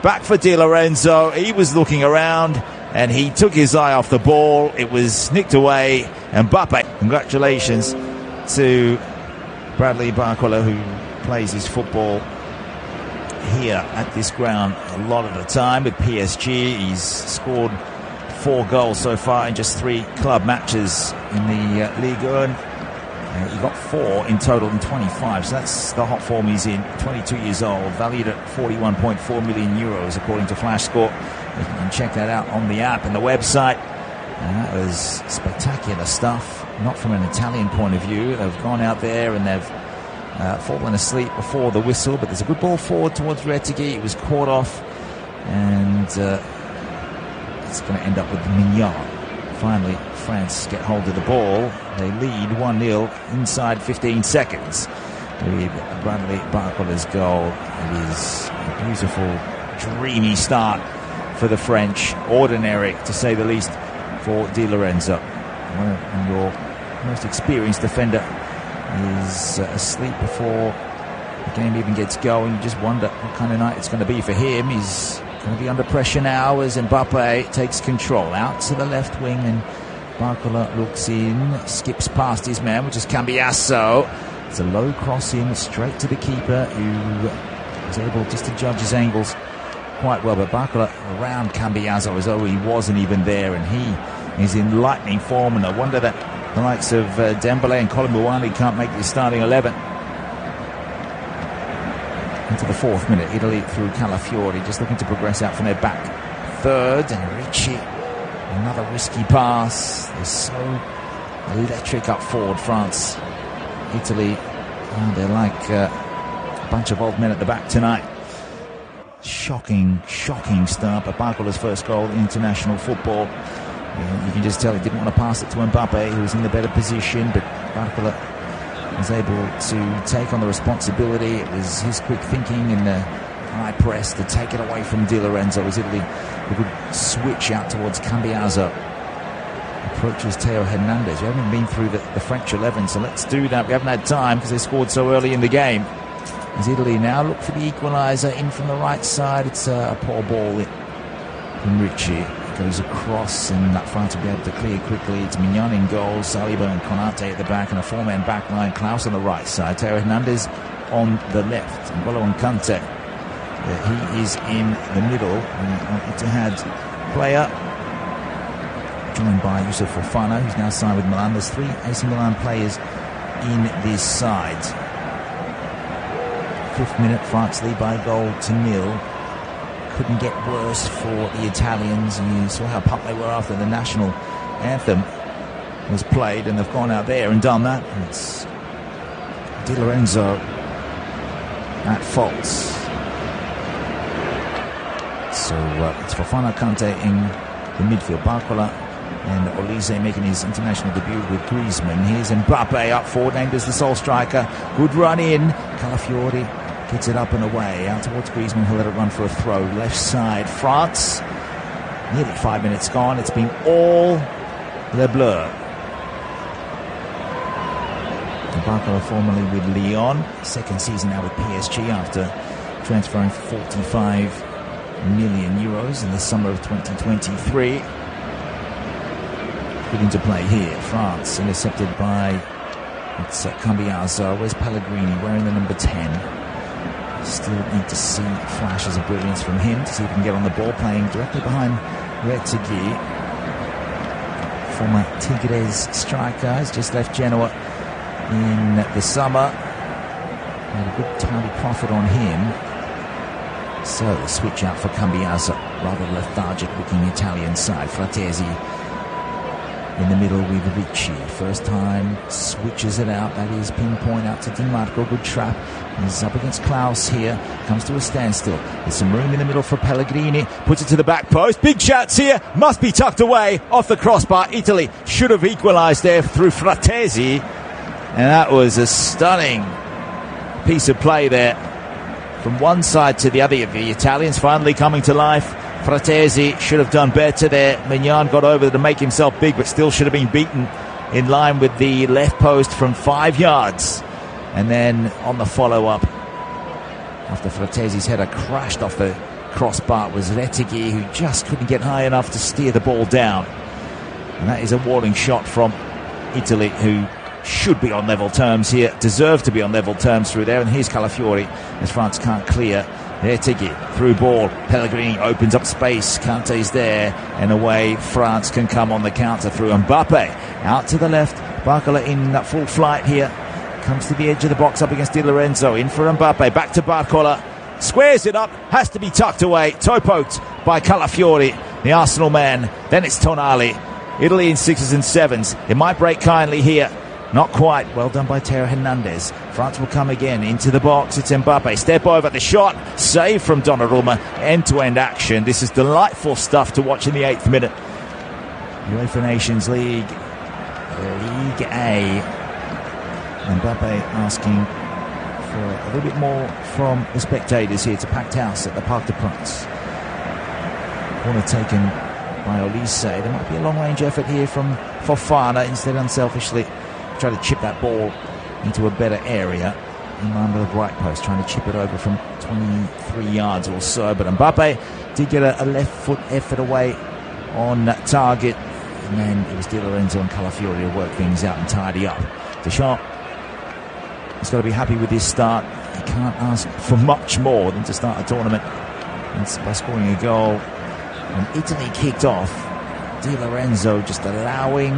Back for Di Lorenzo. He was looking around and he took his eye off the ball. It was nicked away. Mbappe, congratulations to Bradley Barcola, who plays his football here at this ground a lot of the time with PSG. He's scored 4 goals so far in just 3 club matches in the Ligue 1. He got 4 in total in 25, so that's the hot form he's in. 22 years old, valued at 41.4 million euros according to Flash Score. You can check that out on the app and the website. And that was spectacular stuff, not from an Italian point of view. They've gone out there and they've fallen asleep before the whistle, but there's a good ball forward towards Retegui. It was caught off, and it's going to end up with Mignon. Finally, France get hold of the ball. They lead 1-0 inside 15 seconds with Bradley Barcola's goal. It is a beautiful, dreamy start for the French. Ordinary, to say the least, for Di Lorenzo. When your most experienced defender is asleep before the game even gets going, you just wonder what kind of night it's going to be for him. He's going to be under pressure now as Mbappe takes control out to the left wing, and Barcola looks in, skips past his man, which is Cambiasso. It's a low cross in straight to the keeper, who was able just to judge his angles quite well. But Barcola around Cambiasso as though he wasn't even there, and he is in lightning form, and no wonder that the likes of Dembele and Colin Muani can't make the starting 11. Into the 4th minute, Italy through Calafiori, just looking to progress out from their back third, and Ricci, another risky pass. They're so electric up forward, France. Italy, they're like a bunch of old men at the back tonight. Shocking start, but Barcola's first goal in international football. You can just tell he didn't want to pass it to Mbappe, who was in the better position, but Barcola was able to take on the responsibility. It was his quick thinking in the high press to take it away from Di Lorenzo as Italy, a good switch out towards Cambiasso. Approaches Theo Hernandez. We haven't been through the French 11, so let's do that. We haven't had time because they scored so early in the game. As Italy now look for the equalizer in from the right side. It's a poor ball from Ricci. Goes across, and that France will be able to clear quickly. It's Mignon in goal, Saliba and Konate at the back, and a 4-man back line. Klaus on the right side, Theo Hernandez on the left, and N'Golo Kante. He is in the middle. Etihad player, joined by Youssouf Fofana, who's now signed with Milan. There's 3 AC Milan players in this side. 5th minute, France lead by a goal to 0. Couldn't get worse for the Italians. You saw how pumped they were after the national anthem was played, and they've gone out there and done that. It's Di Lorenzo at fault. So it's Fofana, Kante in the midfield. Barcola and Olise making his international debut with Griezmann. Here's Mbappe up forward, named as the sole striker. Good run in. Calafiori gets it up and away, out towards Griezmann, who'll let it run for a throw. Left side, France. Nearly 5 minutes gone. It's been all Le Bleu. Barcola formerly with Lyon. 2nd season now with PSG after transferring for 45 million euros in the summer of 2023. Put into play here. France intercepted by Cambiasso. Where's Pellegrini wearing the number 10? Still need to see flashes of brilliance from him to see if he can get on the ball, playing directly behind Retegui. Former Tigres striker has just left Genoa in the summer. Had a good timely profit on him. So the switch out for Cambiasso, rather lethargic looking Italian side. Fratesi in the middle with Ricci. First time switches it out. That is pinpoint out to Di Marco. Good trap. He's up against Klaus here. Comes to a standstill. There's some room in the middle for Pellegrini. Puts it to the back post. Big shots here. Must be tucked away off the crossbar. Italy should have equalised there through Fratesi. And that was a stunning piece of play there. From one side to the other, the Italians finally coming to life. Fratesi should have done better there. Mignon got over to make himself big, but still should have been beaten in line with the left post from 5 yards. And then on the follow-up, after Fratesi's header crashed off the crossbar was Retegui, who just couldn't get high enough to steer the ball down. And that is a warning shot from Italy, who should be on level terms here, deserve to be on level terms through there. And here's Calafiori as France can't clear. Retegui through ball. Pellegrini opens up space. Kante's there, and away France can come on the counter through Mbappe. Out to the left. Barcola in full flight here. Comes to the edge of the box up against Di Lorenzo. In for Mbappe. Back to Barcola. Squares it up. Has to be tucked away. Toe-poked by Calafiori, the Arsenal man. Then it's Tonali. Italy in 6s and 7s. It might break kindly here. Not quite. Well done by Theo Hernandez. France will come again into the box. It's Mbappe. Step over the shot. Save from Donnarumma. End-to-end action. This is delightful stuff to watch in the 8th minute. UEFA Nations League. League A. Mbappe asking for a little bit more from the spectators here. It's a packed house at the Parc des Princes. Corner taken by Olise. There might be a long-range effort here from Fofana. Instead, unselfishly try to chip that ball into a better area in line with the right post, trying to chip it over from 23 yards or so. But Mbappe did get a left foot effort away on target, and then it was Di Lorenzo and Calafiori to work things out and tidy up. Deschamps has got to be happy with his start. He can't ask for much more than to start a tournament by scoring a goal. When Italy kicked off, Di Lorenzo just allowing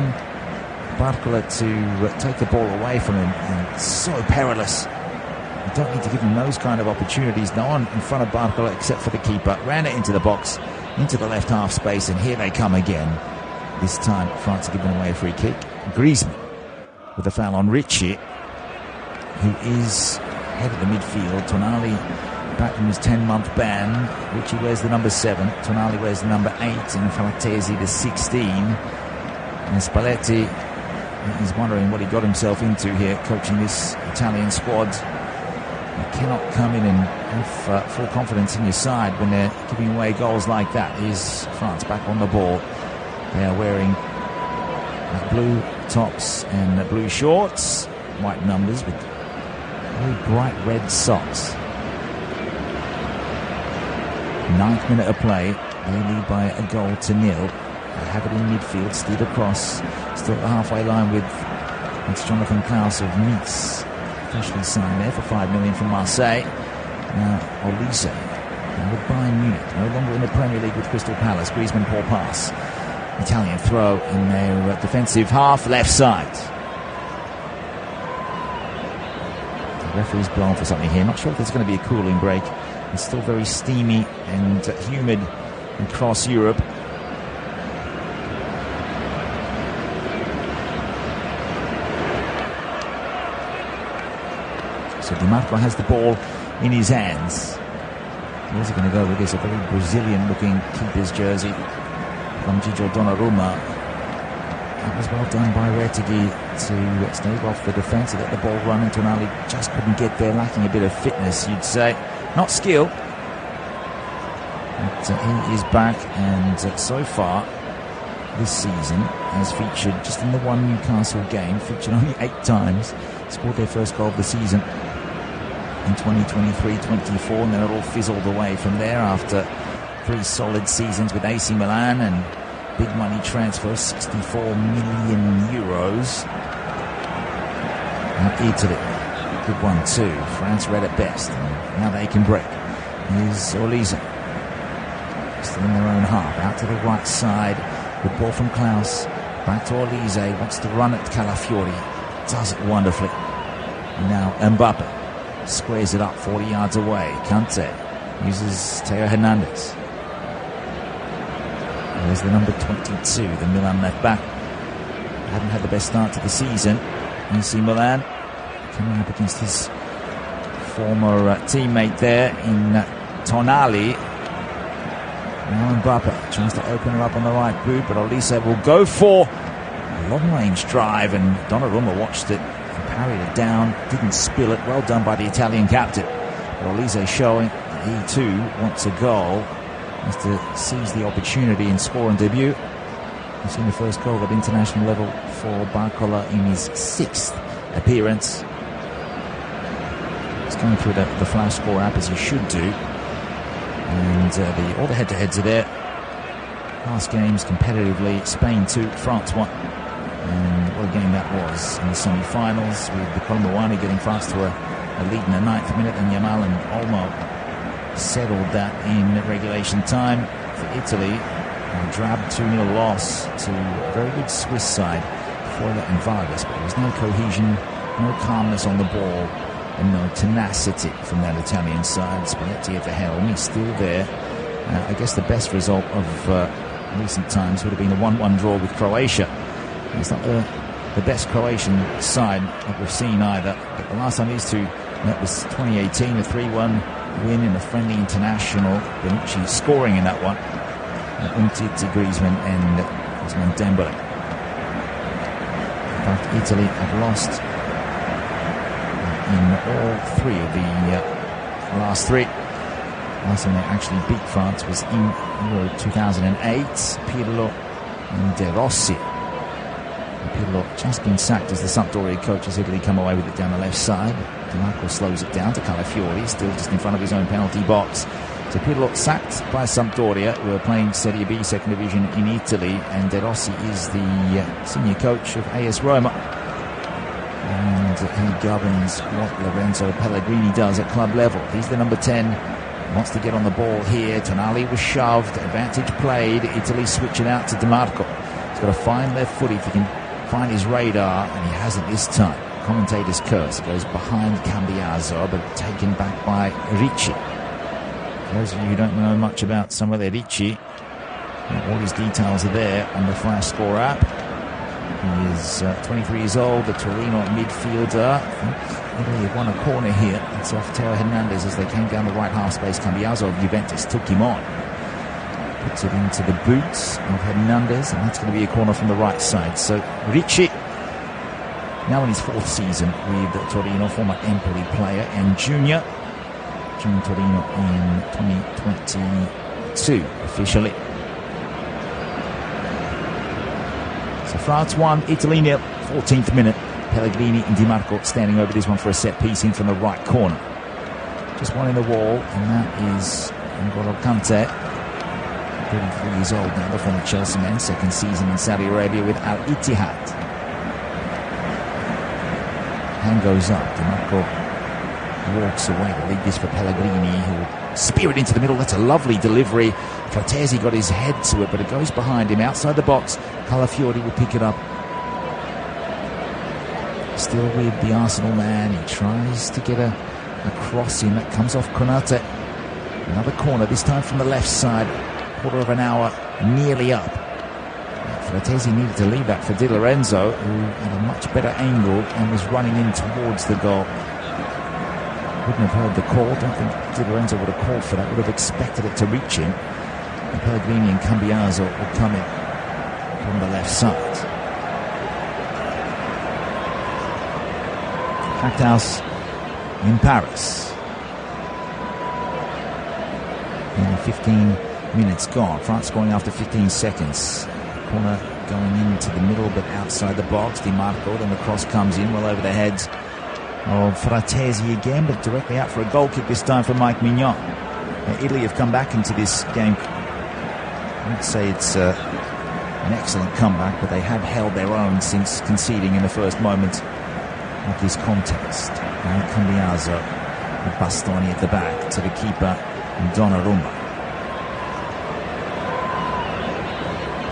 Barcola to take the ball away from him, and it's so perilous. You don't need to give him those kind of opportunities. No one in front of Barcola except for the keeper. Ran it into the box, into the left half space, and here they come again. This time France are giving away a free kick. Griezmann with a foul on Ricci, who is head of the midfield. Tonali back from his 10-month ban. Ricci wears the number 7. Tonali wears the number 8, and Frattesi the 16. And Spalletti is wondering what he got himself into here, coaching this Italian squad. You cannot come in and have full confidence in your side when they're giving away goals like that. Here's France back on the ball. They are wearing blue tops and blue shorts, white numbers with very bright red socks. 9th minute of play. They lead by a goal to 0. They have it in midfield, steered across, still at the halfway line with Jonathan Klaus of Nice, officially signed there for 5 million from Marseille. Now Olise, now with Bayern Munich, no longer in the Premier League with Crystal Palace. Griezmann, poor pass. Italian throw in their defensive half, left side. The referee's blown for something here. Not sure if there's going to be a cooling break. It's still very steamy and humid across Europe. So Di Marco has the ball in his hands. Where's he going to go with this? A very Brazilian-looking keeper's jersey from Gigio Donnarumma. That was well done by Retegui to stave off the defence and let the ball run, and Tonali just couldn't get there, lacking a bit of fitness, you'd say. Not skill. But he is back, and so far this season has featured, just in the one Newcastle game, featured only 8 times. Scored their first goal of the season in 2023-24, and then it all fizzled away from there after 3 solid seasons with AC Milan and big money transfer, 64 million euros. And Italy, good one too. France read it best, and now they can break. Here's Olise, still in their own half, out to the right side. Good ball from Klaus, back to Olise, wants to run at Calafiori, does it wonderfully. And now Mbappe squares it up 40 yards away. Kante uses Theo Hernandez. There's the number 22, the Milan left back. Hadn't had the best start to the season. AC Milan coming up against his former teammate there in Tonali. Now Mbappe tries to open her up on the right boot, but Olise will go for a long-range drive, and Donnarumma watched it and parried it down, didn't spill it. Well done by the Italian captain. But Olise showing that he too wants a goal. Has to seize the opportunity and score on debut. We've seen the first goal at international level for Barcola in his 6th appearance. He's going through the Flash Score app, as he should do. And all the head-to-heads are there. Last games competitively, Spain 2, France 1. And what a game that was in the semi-finals, with the Colomboani getting France to a lead in the 9th minute, and Yamal and Olmo settled that in regulation time. For Italy, a drab 2-0 loss to a very good Swiss side, Foyler and Vargas, but there was no cohesion, no calmness on the ball, and no tenacity from that Italian side. Spalletti at the helm, he's still there. I guess the best result of recent times would have been a 1-1 draw with Croatia. It's not the best Croatian side that we've seen either. But the last time these two met was 2018, a 3-1 win in a friendly international. Bonucci scoring in that one. Umtiti, Griezmann and Ousmane Dembele. In fact, Italy have lost in all 3 of the last 3. Last time they actually beat France was in Euro 2008. Pirlo and De Rossi. Pirlo just been sacked as the Sampdoria coach as Italy come away with it down the left side. Di Marco slows it down to Calafiori, still just in front of his own penalty box. So Pirlo sacked by Sampdoria, who are playing Serie B, second division in Italy, and De Rossi is the senior coach of AS Roma. And he governs what Lorenzo Pellegrini does at club level. He's the number 10. Wants to get on the ball here. Tonali was shoved. Advantage played. Italy switch it out to Di Marco. He's got to find left foot if he can find his radar, and he hasn't this time. Commentator's curse. It goes behind Cambiaso, but taken back by Ricci. For those of you who don't know much about Samuele Ricci, all his details are there on the Flash Score app. He is 23 years old, the Torino midfielder. Italy have won a corner here. It's off Teo Hernandez as they came down the right half space. Cambiaso of Juventus took him on. Puts it into the boots of Hernandez, and that's going to be a corner from the right side. So Ricci, now in his 4th season with Torino, former Empoli player and junior. Joined Torino in 2022 officially. So France 1, Italy 0, 14th minute. Pellegrini and Di Marco standing over this one for a set piece in from the right corner. Just one in the wall, and that is N'Golo Kante, 33 years old now, the former Chelsea man, second season in Saudi Arabia with Al Ittihad. Hand goes up, Di Marco walks away to lead this for Pellegrini, who will spear it into the middle. That's a lovely delivery. Fratesi got his head to it, but it goes behind him outside the box. Calafiori will pick it up. Still with the Arsenal man. He tries to get a cross in that comes off Konate. Another corner, this time from the left side. Quarter of an hour nearly up. Fratesi needed to leave that for Di Lorenzo, who had a much better angle and was running in towards the goal. Wouldn't have heard the call. Don't think Di Lorenzo would have called for that. Would have expected it to reach him. And Pellegrini and Cambiaso will come in from the left side. Packed house in Paris. Nearly 15 minutes gone. France scoring after 15 seconds. Corner going into the middle but outside the box. Di Marco, then the cross comes in well over the heads of Fratesi again, but directly out for a goal kick this time for Mike Mignon. Italy have come back into this game. I wouldn't say it's an excellent comeback, but they have held their own since conceding in the first moments of this contest. And Cambiaso with Bastoni at the back to the keeper Donnarumma.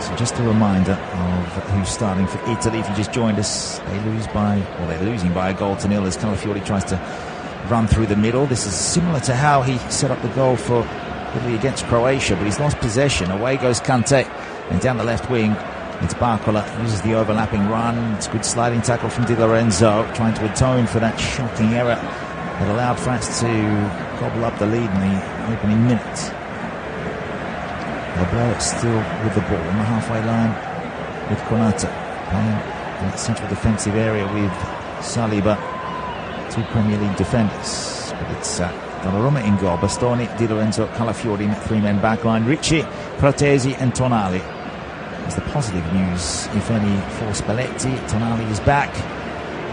So just a reminder of who's starting for Italy. If you just joined us, they're losing by 1-0 as Calafiori tries to run through the middle. This is similar to how he set up the goal for Italy against Croatia, but he's lost possession. Away goes Kante, and down the left wing it's Barcola, uses the overlapping run. It's a good sliding tackle from Di Lorenzo, trying to atone for that shocking error that allowed France to gobble up the lead in the opening minutes. Leblanc still with the ball on the halfway line with Konate, playing in the central defensive area with Saliba, 2 Premier League defenders. But it's Donnarumma in goal, Bastoni, Di Lorenzo, Calafiori in that 3-man backline, Ricci, Fratesi and Tonali. It's the positive news, if any, for Spalletti. Tonali is back,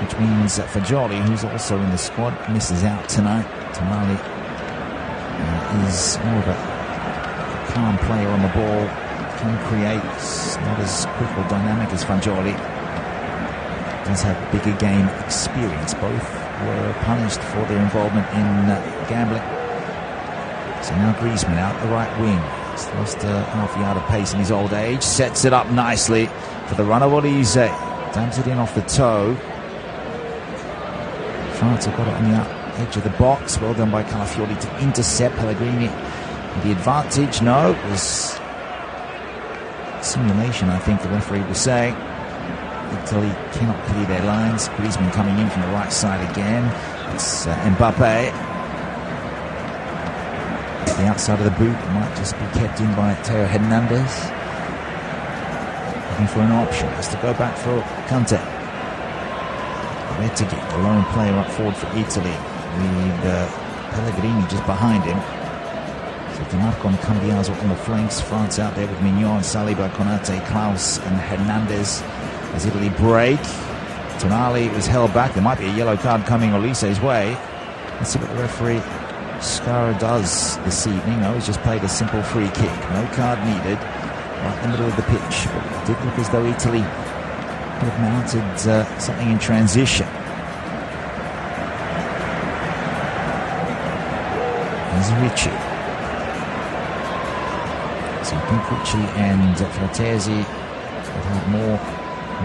which means Fagioli, who's also in the squad, misses out tonight. Tonali is more of a calm player on the ball, can create, not as quick or dynamic as Fagioli. Does have bigger game experience. Both were punished for their involvement in gambling. So now Griezmann out the right wing. He's lost half a yard of pace in his old age. Sets it up nicely for the run of Olise. Dabs it in off the toe. France have got it on the edge of the box. Well done by Calafiori to intercept. Pellegrini the advantage. No, it was simulation, I think the referee was saying. Italy cannot clear their lines. Griezmann coming in from the right side again. It's Mbappe. The outside of the boot might just be kept in by Theo Hernandez. Looking for an option. Has to go back for Kante. Retegui, the lone player up forward for Italy, with Pellegrini just behind him. So Dimarco and Cambiaso on the flanks. France out there with Mignon, Saliba, Konate, Klaus and Hernandez as Italy break. Tonali was held back. There might be a yellow card coming Olise's way. Let's see what the referee Scara does this evening. No, he's just played a simple free kick. No card needed. Right in the middle of the pitch. But it did look as though Italy could have mounted something in transition. There's Ricci. So Ricci and Fratesi have had more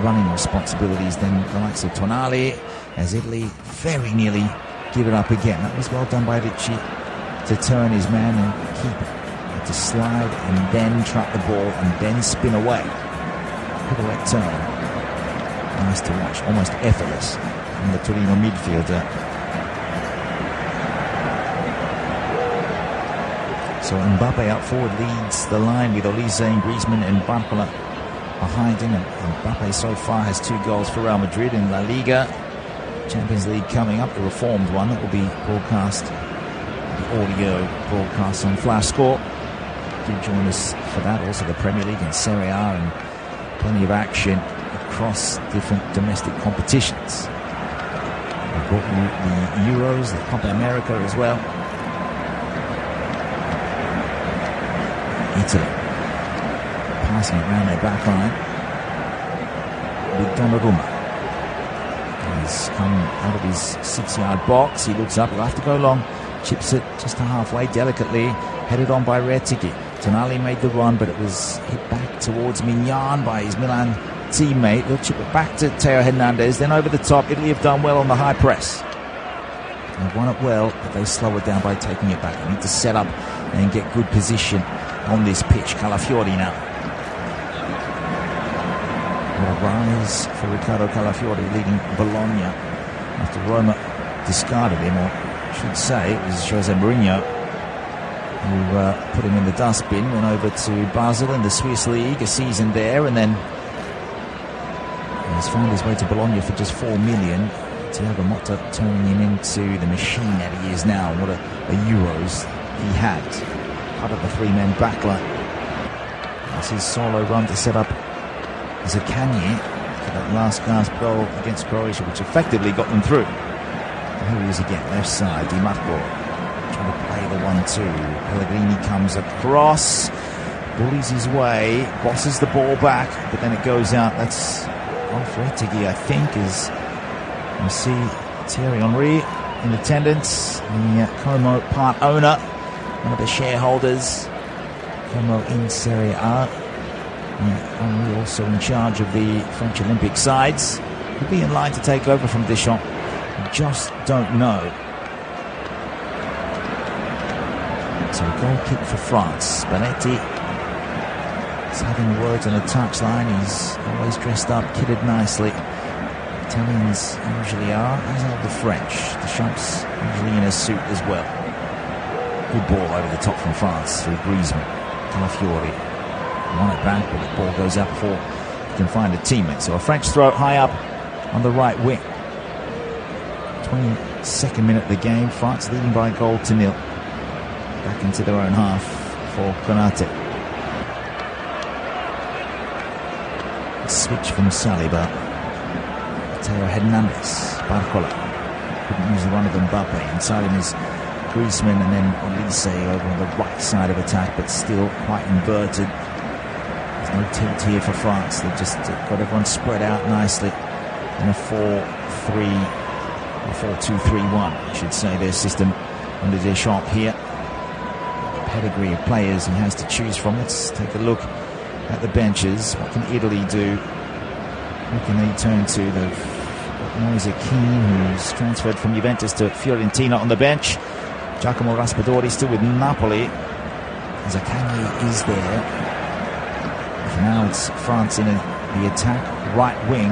running responsibilities than the likes of Tonali, as Italy very nearly give it up again. That was well done by Ricci to turn his man and keep it. To slide and then trap the ball and then spin away. Pirouette turn. Nice to watch, almost effortless from the Torino midfielder. So Mbappe out forward leads the line with Olise and Griezmann and Barcola behind him. And Mbappe so far has 2 goals for Real Madrid in La Liga. Champions League coming up, the reformed one that will be broadcast, the audio broadcast on Flash Score. Do join us for that. Also the Premier League and Serie A, and plenty of action across different domestic competitions. We've got the Euros, the Copa America as well. Italy passing it around their back line with Donnarumma. He's come out of his 6-yard box. He looks up, he'll have to go long. Chips it just to halfway, delicately headed on by Retegui. Tonali made the run, but it was hit back towards Mignon by his Milan teammate. They'll chip it back to Theo Hernandez, then over the top. Italy have done well on the high press. They've won it well, but they slow it down by taking it back. They need to set up and get good position on this pitch. Calafiori now. What a rise for Riccardo Calafiori, leading Bologna after Roma discarded him, or I should say it was Jose Mourinho who put him in the dustbin. Went over to Basel in the Swiss League, a season there, and then he's found his way to Bologna for just 4 million. Thiago Motta turning him into the machine that he is now. What a Euros he had. Part of the 3-man backline. That's his solo run to set up Zaccagni for that last gasp goal against Croatia, which effectively got them through. And here he is again, left side, Dimarco trying to play the 1-2. Pellegrini comes across, bullies his way, bosses the ball back, but then it goes out. That's off Retegui, I think, as you see Thierry Henry in attendance, the Como part owner, one of the shareholders. Como in Serie A. Henry also in charge of the French Olympic sides. He'll be in line to take over from Deschamps. We just don't know. So a goal kick for France. Spalletti is having words on the touchline. He's always dressed up, kitted nicely. Italians usually are, as are the French. Deschamps usually in a suit as well. Good ball over the top from France through Griezmann. Calafiori won it back, but the ball goes out before he can find a teammate. So a French throw high up on the right wing. 22nd minute of the game. France leading by a goal to 0. Back into their own half for Konate. Switch from Saliba. Theo Hernandez. Barcola couldn't use the run of Mbappe. Inside him is Griezmann and then Olise over on the right side of attack, but still quite inverted. There's no tilt here for France. They've just got everyone spread out nicely in a 4-3 or 4-2-3-1, I should say, their system under Deschamps here. Pedigree of players he has to choose from. Let's take a look at the benches. What can Italy do? Who can they turn to? They've got Moise Kean, who's transferred from Juventus to Fiorentina, on the bench. Giacomo Raspadori still with Napoli. Zaccagni is there. For now it's France in the attack. Right wing,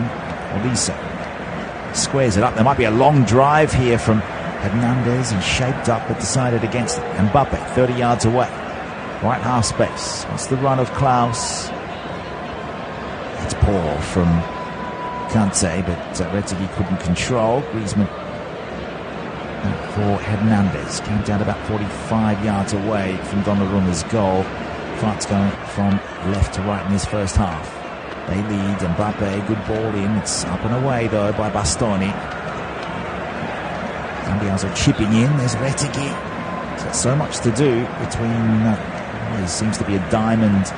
Olise squares it up. There might be a long drive here from Hernandez. He shaped up but decided against it. Mbappe 30 yards away. Right half space. What's the run of Klaus? It's poor from Kante, but Retegui couldn't control. Griezmann for Hernandez. Came down about 45 yards away from Donnarumma's goal. France going from left to right in this first half. They lead. Mbappe, good ball in. It's up and away though by Bastoni. Cambiaso chipping in. There's Retegui. He's got so much to do between. There seems to be a diamond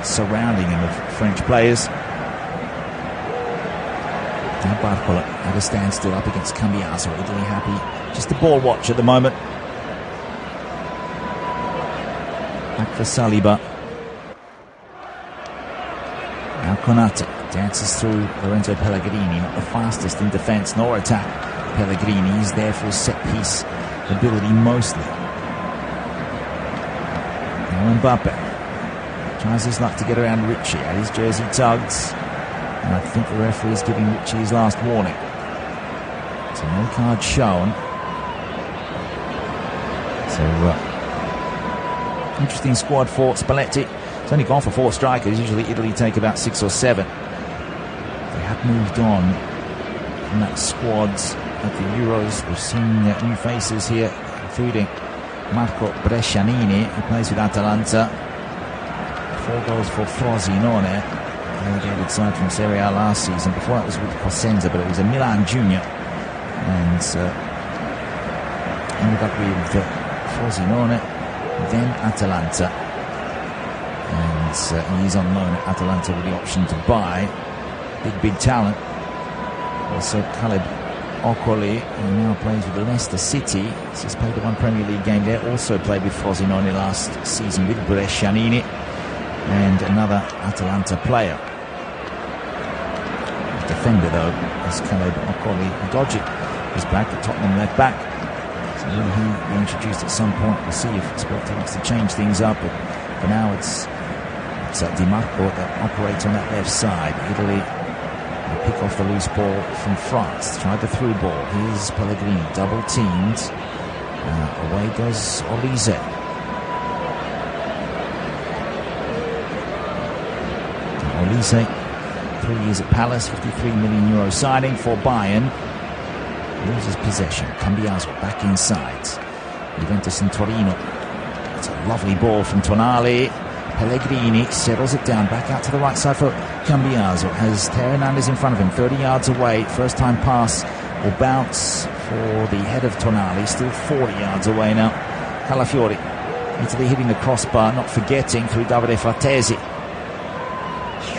surrounding him of French players. Now Barcola at a standstill up against Cambiaso. Italy happy. Just a ball watch at the moment. Back for Saliba. Now Konate dances through Lorenzo Pellegrini. Not the fastest in defence nor attack. Pellegrini is there for his set-piece ability mostly. Now Mbappe tries his luck to get around Ritchie. His jersey tugs. And I think the referee is giving Ritchie his last warning. So no card shown. So interesting squad for Spalletti. It's only gone for 4 strikers. Usually Italy take about 6 or 7. They have moved on from that squad at the Euros. We've seen new faces here, including Marco Brescianini, who plays with Atalanta. 4 goals for Frosinone, relegated side from Serie A last season. Before that was with Cosenza, but it was a Milan junior, and ended up with Frosinone, then Atalanta, and he's on loan at Atalanta with the option to buy. Big talent. Also Caleb Okoli, who now plays with Leicester City. He's just played the one Premier League game there. Also played with Frosinone last season with Brescianini, and another Atalanta player. Defender though is Caleb Okoli. Dogic is back at Tottenham left back. So will he be introduced at some point? We'll see if Spalletti wants to change things up. But for now it's Di Marco that operates on that left side. Italy pick off the loose ball from France. Tried the through ball. Here's Pellegrini, double teamed. Away goes Olise. Olise, 3 years at Palace, €53 million signing for Bayern. Loses possession. Cambiaso back inside. Juventus and Torino. It's a lovely ball from Tonali. Pellegrini settles it down, back out to the right side for Cambiaso. Has Teo Hernandez in front of him, 30 yards away. First time pass will bounce for the head of Tonali, still 40 yards away now. Calafiori, Italy hitting the crossbar, not forgetting through Davide Fratesi.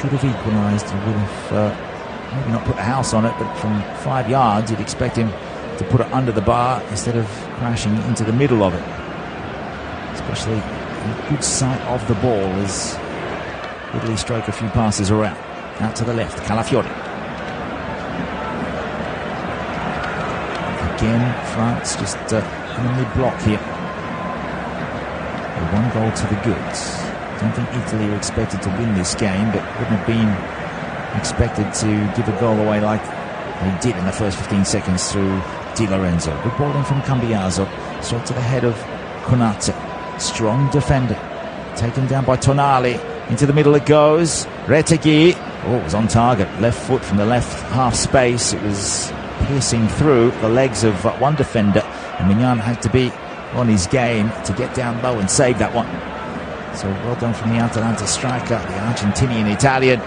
Should have equalised, would have maybe not put the house on it, but from 5 yards you'd expect him to put it under the bar instead of crashing into the middle of it. Especially good sight of the ball as Italy stroke a few passes around. Out to the left, Calafiori. Again, France just in the mid-block here. With 1 goal to the goods. Don't think Italy are expected to win this game, but wouldn't have been expected to give a goal away like they did in the first 15 seconds through Di Lorenzo. Good ball in from Cambiaso, straight to the head of Konate. Strong defender, taken down by Tonali. Into the middle it goes. Retegui, it was on target. Left foot from the left half space. It was piercing through the legs of one defender, and Mignon had to be on his game to get down low and save that one. So well done from the Atalanta striker, the Argentinian Italian.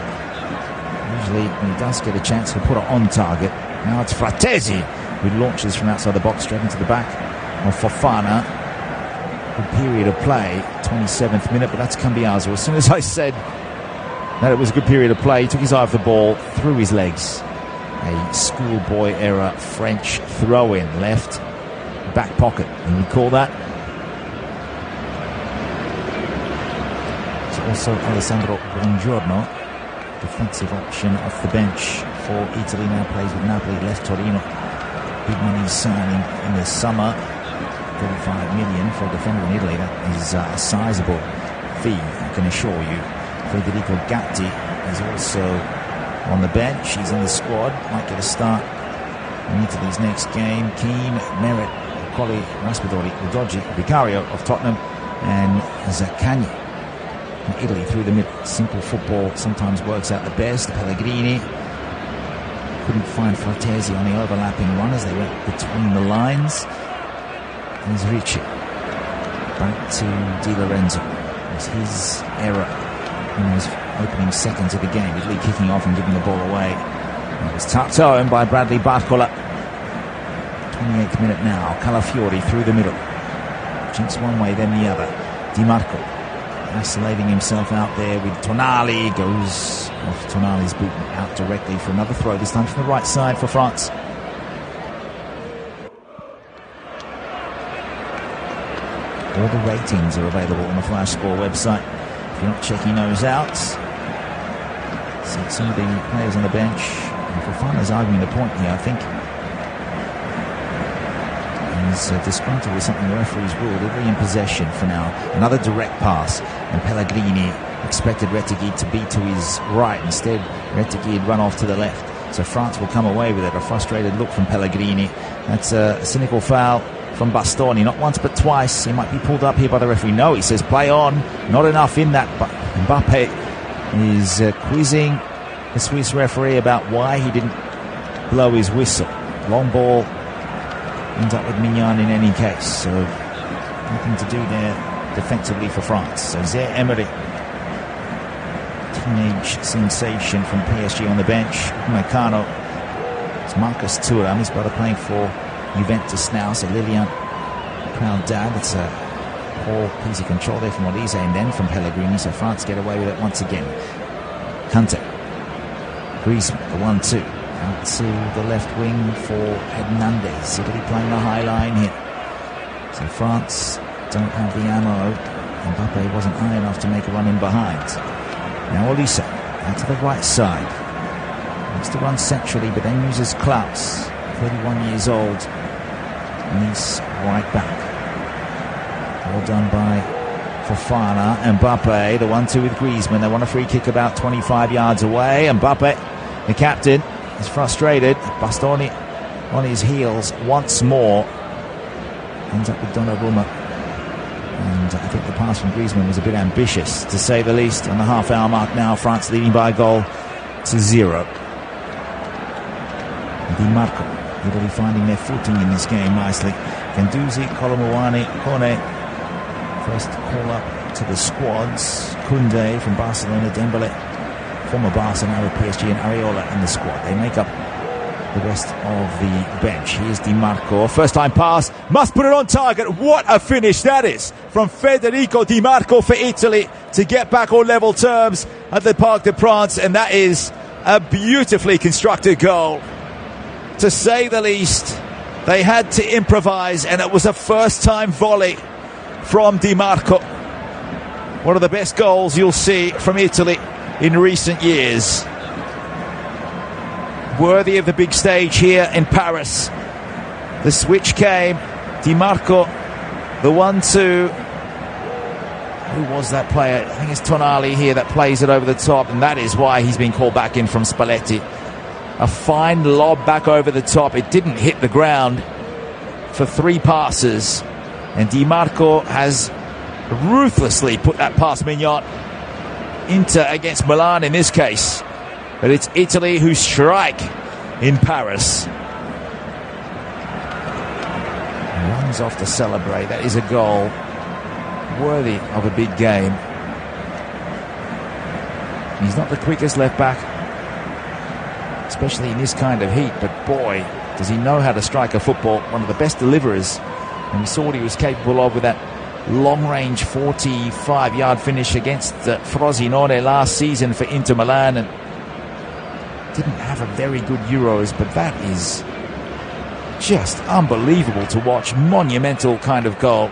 Usually when he does get a chance, he'll put it on target. Now it's Fratesi who launches from outside the box straight into the back of Fofana. Good period of play, 27th minute, but that's Cambiaso. As soon as I said that it was a good period of play, he took his eye off the ball, through his legs. A schoolboy era French throw-in, left back pocket. And you call that? It's also Alessandro Buongiorno, defensive option off the bench for Italy, now plays with Napoli, left Torino. Big money signing in the summer, 35 million for a defender in Italy. That is a sizable fee, I can assure you. Federico Gatti is also on the bench. He's in the squad, might get a start in Italy's next game. Keane, Merritt, Colli, Raspadori, Udogi, Vicario of Tottenham, and Zaccagni from Italy through the middle. Simple football sometimes works out the best. Pellegrini couldn't find Frattesi on the overlapping run as they went between the lines. There's Ricci. Back to Di Lorenzo. It was his error in those opening seconds of the game. Italy kicking off and giving the ball away. It was tucked home by Bradley Barcola. 28th minute now. Calafiori through the middle. Jinx one way, then the other. Di Marco isolating himself out there with Tonali. Goes off Tonali's boot out directly for another throw, this time from the right side for France. All the ratings are available on the Flash Score website. If you're not checking those out, see some of the players on the bench. And Fofana's arguing the point here, I think. He's disgruntled with something the referee's ruled. Italy in possession for now. Another direct pass, and Pellegrini expected Retegui to be to his right. Instead, Retegui had run off to the left. So France will come away with it. A frustrated look from Pellegrini. That's a cynical foul from Bastoni. Not once but twice. He might be pulled up here by the referee. No, he says play on. Not enough in that. But Mbappe is quizzing the Swiss referee about why he didn't blow his whistle. Long ball ends up with Mignon in any case. So nothing to do there defensively for France. So Zaire Emery, teenage sensation from PSG on the bench. Meccano. It's Marcus Thuram, his brother, playing for Juventus now. So Lilian, proud dad. It's a poor piece of control there from Olise and then from Pellegrini. So France get away with it once again. Kante, Griezmann, the 1-2. Out to the left wing for Hernandez. Italy playing the high line here. So France don't have the ammo. Mbappe wasn't high enough to make a run in behind. Now Olise out to the right side. Wants to run centrally, but then uses Klaus, 31 years old. And he's right back. All done by Fofana. Mbappe, the 1-2 with Griezmann. They want a free kick about 25 yards away. Mbappe, the captain, is frustrated. Bastoni on his heels once more. Ends up with Donnarumma. And I think the pass from Griezmann was a bit ambitious, to say the least. On the half-hour mark now, France leading by a goal to 0. Di Marco, Italy finding their footing in this game nicely. Guendouzi, Colomouani, Kone. First call up to the squads. Koundé from Barcelona, Dembele, former Barcelona with PSG, and Areola in the squad. They make up the rest of the bench. Here's Di Marco. First time pass. Must put it on target. What a finish that is from Federico Di Marco for Italy to get back on level terms at the Parc des Princes. And that is a beautifully constructed goal, to say the least. They had to improvise, and it was a first time volley from Di Marco. One of the best goals you'll see from Italy in recent years. Worthy of the big stage here in Paris. The switch came. Di Marco, the 1-2. Who was that player? I think it's Tonali here that plays it over the top, and that is why he's been called back in from Spalletti. A fine lob back over the top. It didn't hit the ground for 3 passes, and Di Marco has ruthlessly put that past Mignon. Inter against Milan in this case, but it's Italy who strike in Paris. Runs off to celebrate. That is a goal worthy of a big game. He's not the quickest left back, especially in this kind of heat, but boy, does he know how to strike a football. One of the best deliverers And we saw what he was capable of with that long-range 45-yard finish against Frosinone last season for Inter Milan, and didn't have a very good Euros, but that is just unbelievable to watch. Monumental kind of goal.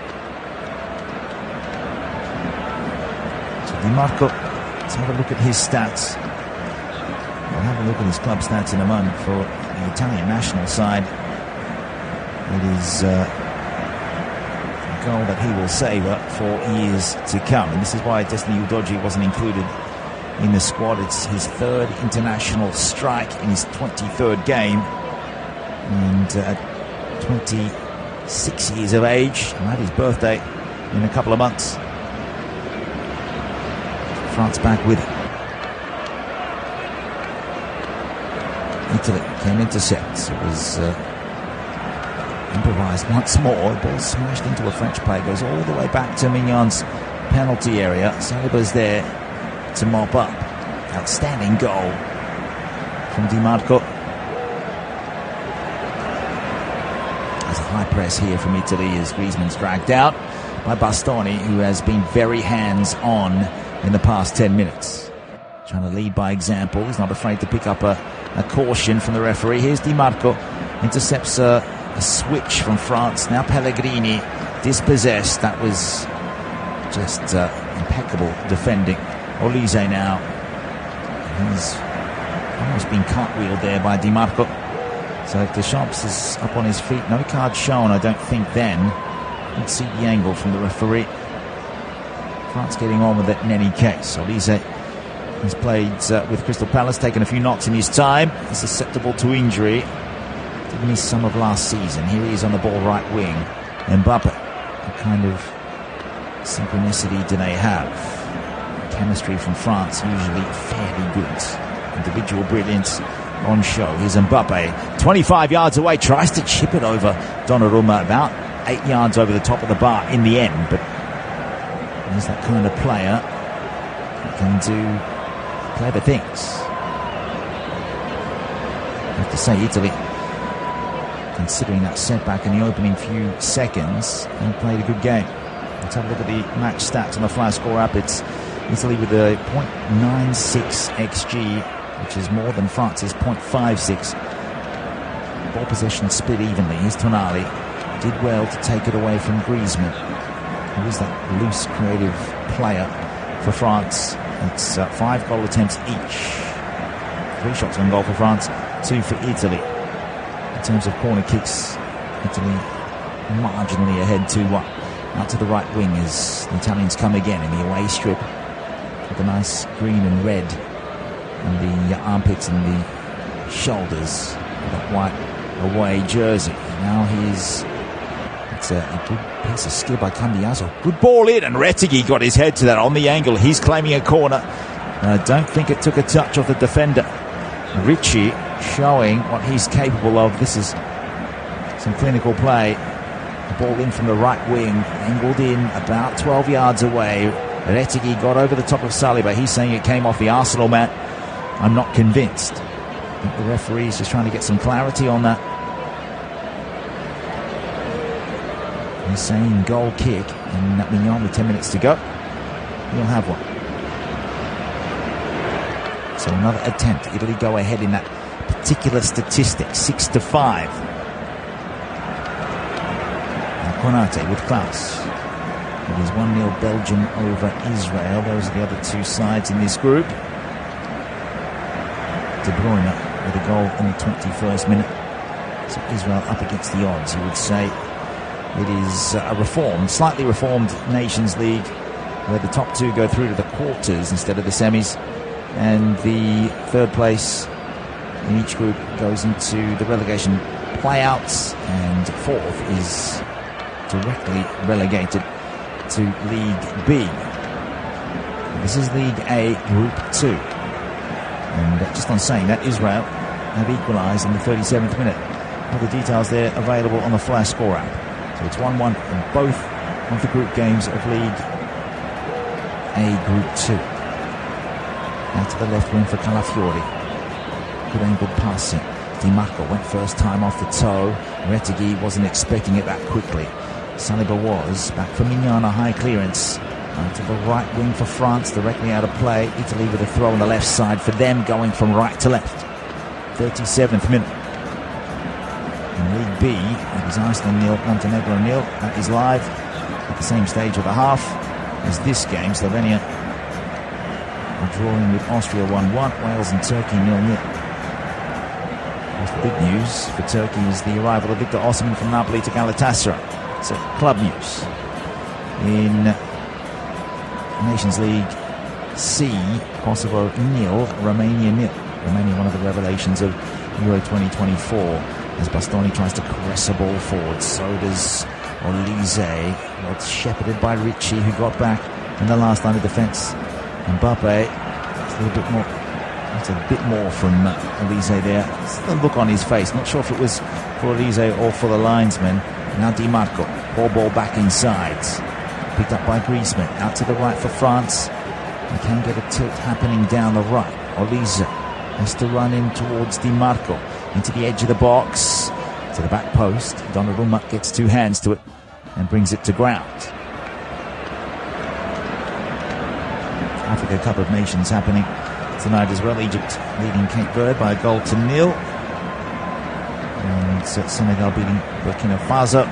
So Di Marco, let's have a look at his stats. We'll have a look at his club stats in a moment. For the Italian national side, it is a goal that he will savour for years to come. And this is why Destiny Udogie wasn't included in the squad. It's his third international strike in his 23rd game. And at 26 years of age, and at his birthday in a couple of months. France back with it. Italy came intercept. It was improvised once more. The ball smashed into a French play. Goes all the way back to Mignon's penalty area. Saliba's there to mop up. Outstanding goal from Di Marco. There's a high press here from Italy as Griezmann's dragged out by Bastoni, who has been very hands-on in the past 10 minutes. Trying to lead by example. He's not afraid to pick up a caution from the referee. Here's Di Marco. Intercepts a switch from France. Now Pellegrini dispossessed. That was just impeccable defending. Olise now. He's almost been cartwheeled there by Di Marco. So Deschamps is up on his feet. No card shown, I don't think then. You can see the angle from the referee. France getting on with it in any case. Olise has played with Crystal Palace, taken a few knocks in his time. He's susceptible to injury. Did miss some of last season. Here he is on the ball right wing. Mbappe. What kind of synchronicity do they have? Chemistry from France, usually fairly good. Individual brilliance on show. Here's Mbappe. 25 yards away. Tries to chip it over Donnarumma. About 8 yards over the top of the bar in the end. But he's that kind of player who can do clever things. I have to say, Italy, considering that setback in the opening few seconds, they played a good game. Let's have a look at the match stats on the Flash Score app. It's Italy with a .96 XG, which is more than France's .56. Ball possession split evenly. Here's Tonali. Did well to take it away from Griezmann, who is that loose, creative player for France. It's 5 goal attempts each. 3 shots on goal for France, 2 for Italy. In terms of corner kicks, Italy marginally ahead 2-1. Out to the right wing as the Italians come again in the away strip with a nice green and red on the armpits and the shoulders of that white away jersey. Now it's a good piece of skill by Cambiaso. Good ball in, and Retegui got his head to that on the angle. He's claiming a corner. I don't think it took a touch off the defender. Ricci showing what he's capable of. This is some clinical play. The ball in from the right wing, angled in about 12 yards away. Retegui got over the top of Saliba. He's saying it came off the Arsenal mat. I'm not convinced. I think the referee is just trying to get some clarity on that. He's saying goal kick, and that Mignon with 10 minutes to go. He'll have one. So another attempt. Italy go ahead in that particular statistic, 6-5. Now Konate with class. It is 1-0 Belgium over Israel. Those are the other two sides in this group. De Bruyne with a goal in the 21st minute. So Israel up against the odds, you would say. It is a slightly reformed Nations League, where the top two go through to the quarters instead of the semis, and the third place in each group goes into the relegation playouts, and fourth is directly relegated to League B. This is League A, Group 2. And just on saying that, Israel have equalised in the 37th minute. All the details there available on the Flash Score app. So it's 1-1 in both of the group games of League A Group 2. Out to the left wing for Calafiori. Good angled passing. Di Marco went first time off the toe. Retegui wasn't expecting it that quickly. Saliba was. Back for Mignon, a high clearance. To the right wing for France, directly out of play. Italy with a throw on the left side for them, going from right to left. 37th minute. In League B, it is Iceland 0, Montenegro 0. That is live at the same stage of the half as this game. Slovenia are drawing with Austria 1-1. Wales and Turkey 0-0. The big news for Turkey is the arrival of Victor Osimhen from Napoli to Galatasaray. So club news. In Nations League C, Kosovo 0, Romania 0. Romania, one of the revelations of Euro 2024, as Bastoni tries to caress a ball forward. So does Olise, well, shepherded by Ricci, who got back in the last line of defence. Mbappe, a little bit more. That's a bit more from Olise there. The look on his face. Not sure if it was for Olise or for the linesman. Now Di Marco, ball back inside. Picked up by Griezmann. Out to the right for France. You can get a tilt happening down the right. Olise has to run in towards Di Marco. Into the edge of the box. To the back post. Donnarumma gets two hands to it and brings it to ground. Africa Cup of Nations happening tonight as well. Egypt leading Cape Verde by 1-0. And Senegal beating Burkina Faso.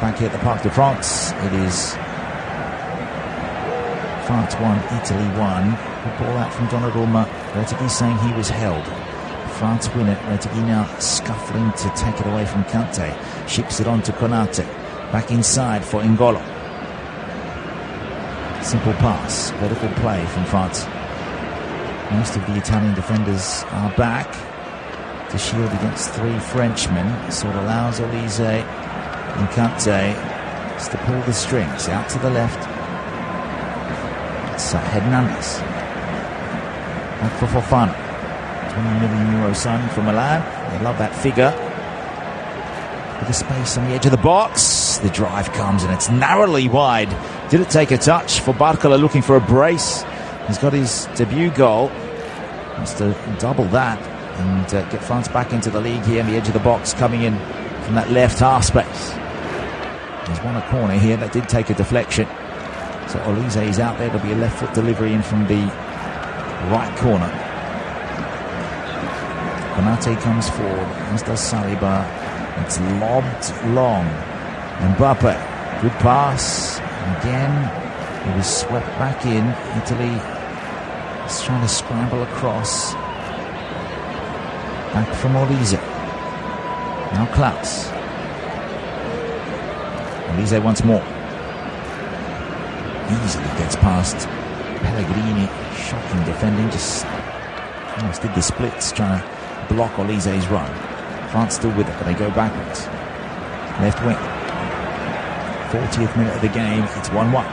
Back here at the Parc de France, it is France 1, Italy 1. Good ball out from Donnarumma. Retegui saying he was held. France win it. Retegui now scuffling to take it away from Kante. Ships it on to Konate. Back inside for N'Golo. Simple pass. Vertical play from France. Most of the Italian defenders are back to shield against three Frenchmen. So it allows Olise and Kante to pull the strings. Out to the left. It's Hernandez. Back for Fofana. 20 million euro signing for Milan. They love that figure. With the space on the edge of the box. The drive comes and it's narrowly wide. Did it take a touch for Barcola, looking for a brace? He's got his debut goal. Wants to double that and get France back into the league here. On the edge of the box, coming in from that left half space. He's won a corner here. That did take a deflection. So Olise is out there. There'll be a left foot delivery in from the right corner. Konate comes forward, as does Saliba. It's lobbed long. Mbappe, good pass. Again, it was swept back in. Italy is trying to scramble across. Back from Olise. Now Klaus. Olise once more. Easily gets past Pellegrini. Shocking defending. Just almost did the splits trying to block Olise's run. France still with it, but they go backwards. Left wing. 40th minute of the game. It's 1-1.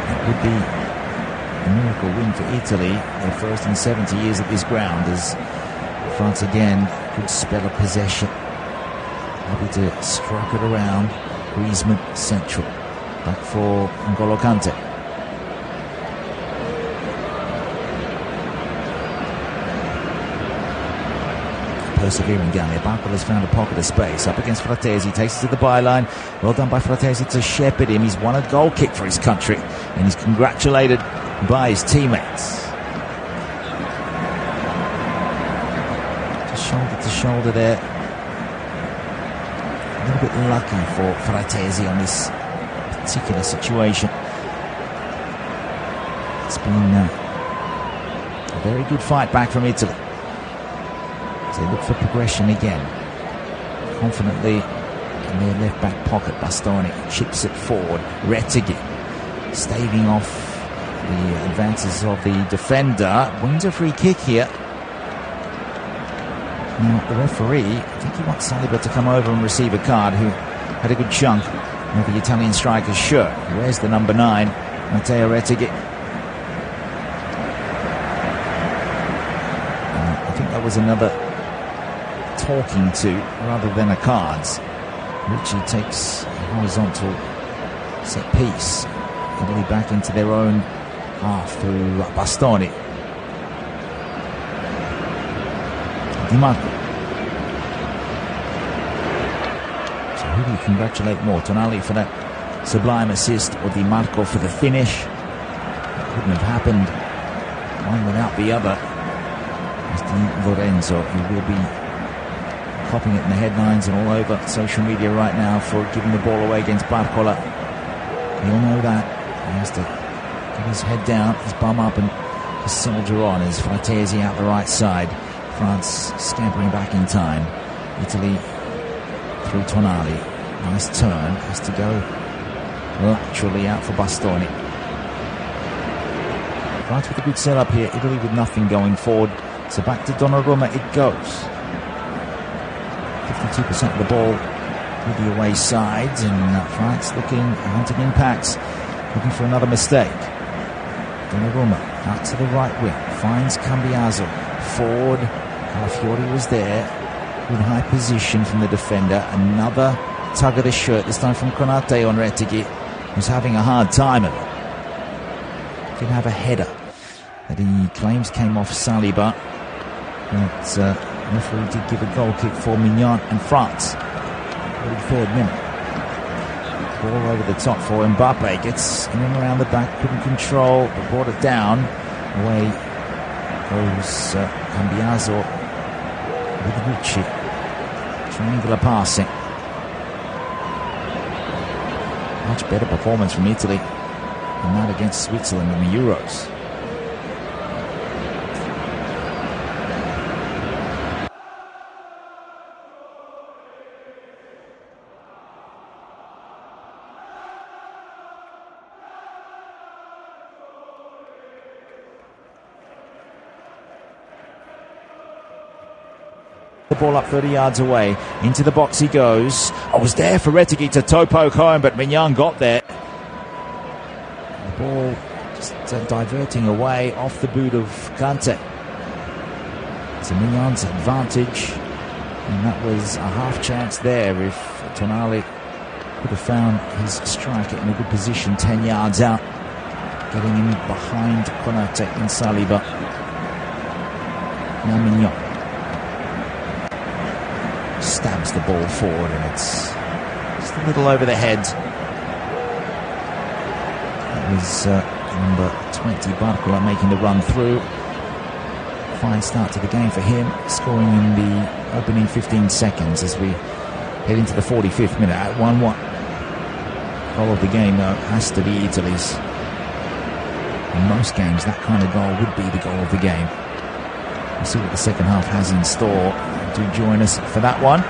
It would be a miracle win for Italy. Their first in 70 years at this ground, as France again could spell a possession. Happy to strike it around. Griezmann central. Back for N'Golo Kante. Persevering down there. Barcola has found a pocket of space. Up against Fratesi. Takes it to the byline. Well done by Fratesi to shepherd him. He's won a goal kick for his country. And he's congratulated by his teammates. Just shoulder to shoulder there. A little bit lucky for Fratesi on this particular situation. It's been a very good fight back from Italy. So they look for progression again. Confidently in their left back pocket, Bastoni chips it forward. Retegui staving off the advances of the defender. Wins a free kick here. Now the referee, I think he wants Saliba to come over and receive a card, who had a good chunk of the Italian striker's shirt. Where's the number 9? Matteo Retegui. I think that was another talking to rather than a cards. Ricci takes a horizontal set piece. Italy back into their own half through Bastoni. Di Marco. Who do you congratulate more? Tonali for that sublime assist, or Di Marco for the finish? It wouldn't have happened one without the other. As Di Lorenzo, who will be popping it in the headlines and all over social media right now for giving the ball away against Barcola. He'll know that. He has to get his head down, his bum up, and soldier on as Fratesi out the right side. France scampering back in time. Italy through Tonali. Nice turn. Has to go laterally out for Bastoni. France with a good setup here. Italy with nothing going forward. So back to Donnarumma it goes. 52% of the ball with the away sides, and France looking, hunting impacts, looking for another mistake. Donnarumma out to the right wing, finds Cambiaso. Forward, Calafiori was there, with high position from the defender. Another tug of the shirt, this time from Konate on Retegui, who's having a hard time of it. Did have a header that he claims came off Saliba, but referee did give a goal kick for Mignon and France. 43rd minute. Ball over the top for Mbappe. Gets in and around the back, couldn't control, but brought it down. Away goes Cambiaso with Gucci. Triangular passing. Much better performance from Italy than that against Switzerland in the Euros. The ball up 30 yards away, into the box he goes. I was there for Retegui to toe poke home, but Mignon got there. The ball just diverting away off the boot of Kante. To Mignon's advantage, and that was a half chance there if Tonali could have found his striker in a good position 10 yards out, getting him behind Konate and Saliba. Now Mignon stabs the ball forward, and it's just a little over the head. That was number 20 Barcola making the run through. Fine start to the game for him, scoring in the opening 15 seconds as we head into the 45th minute at 1-1. Goal of the game, though, has to be Italy's. In most games, that kind of goal would be the goal of the game. We'll see what the second half has in store. Do join us for that one.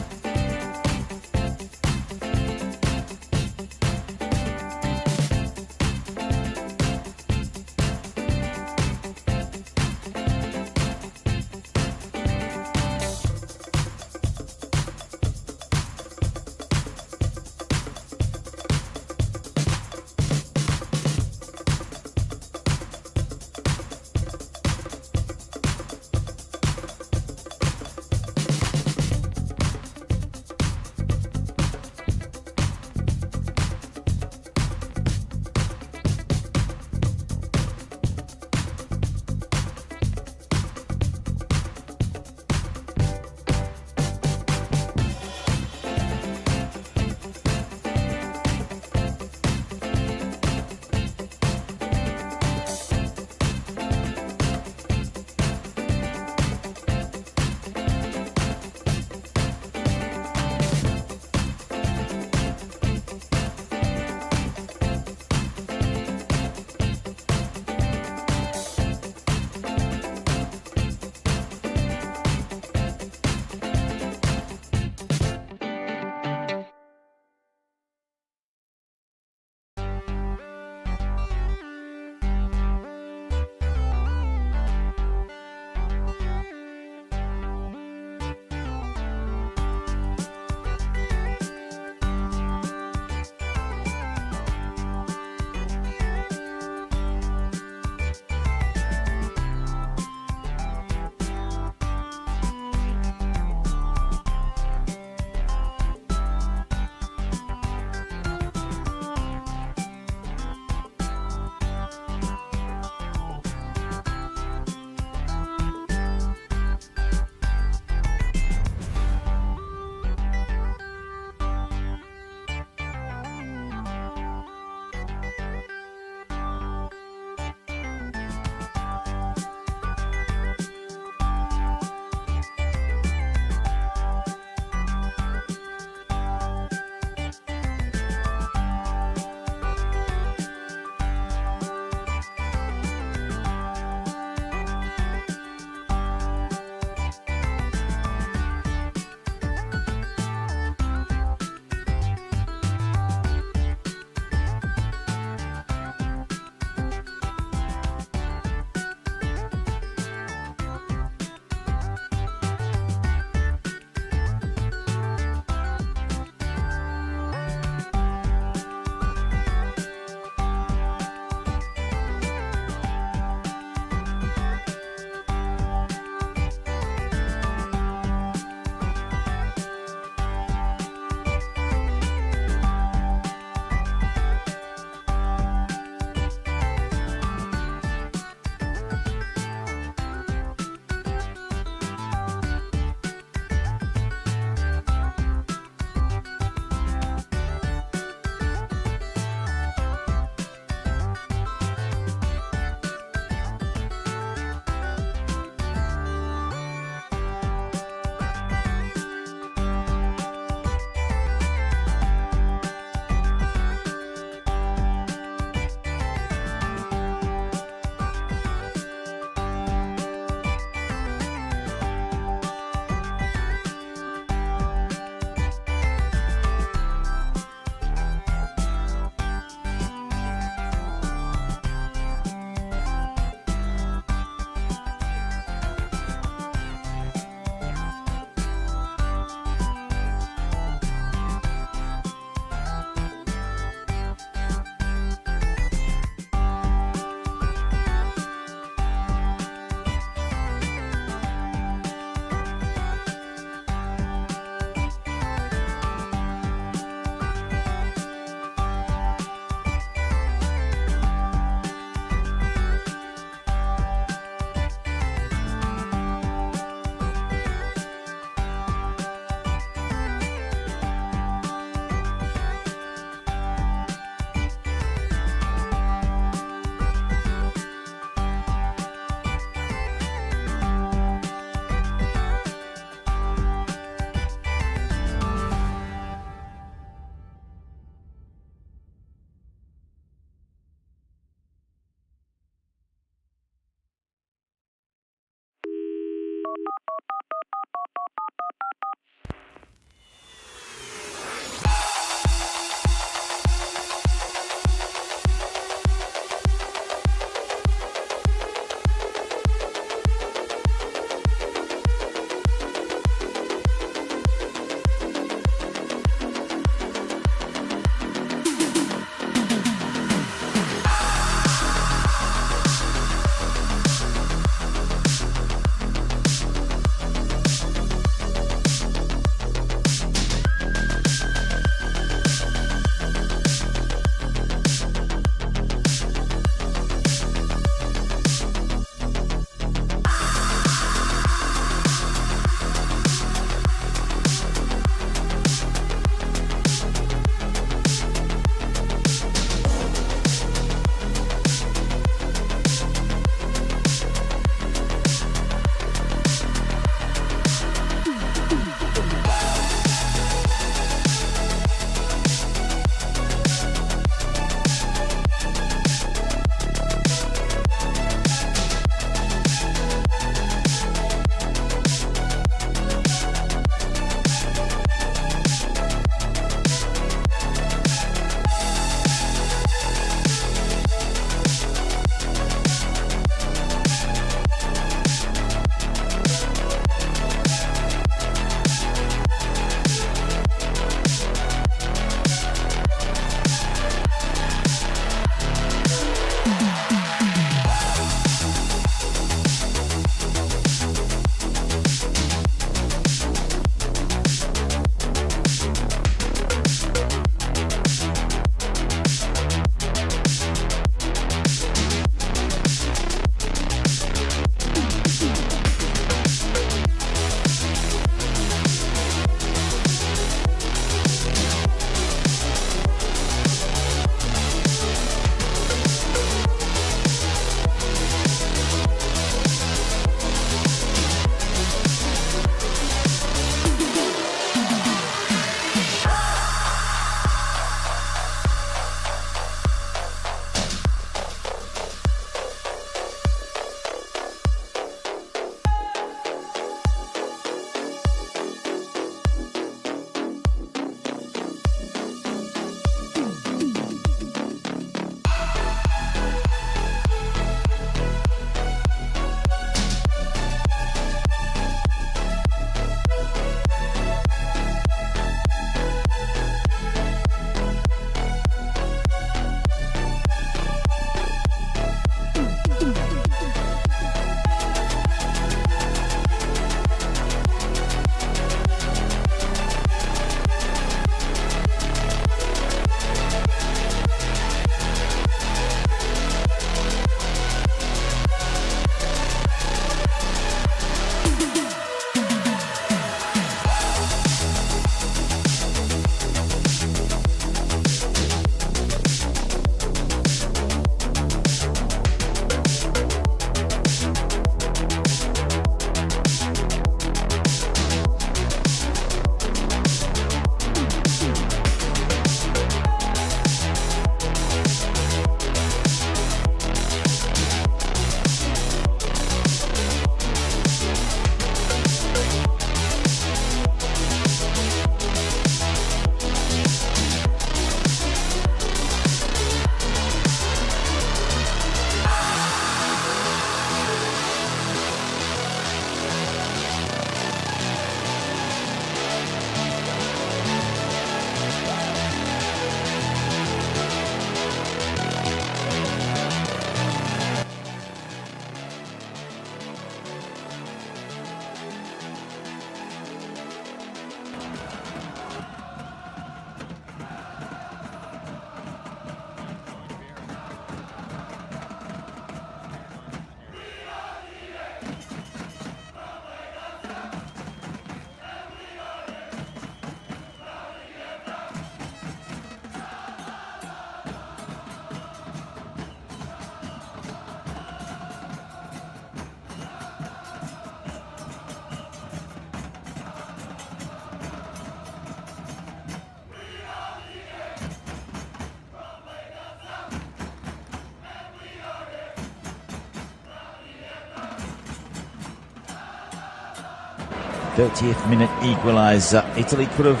30th minute equaliser. Italy could have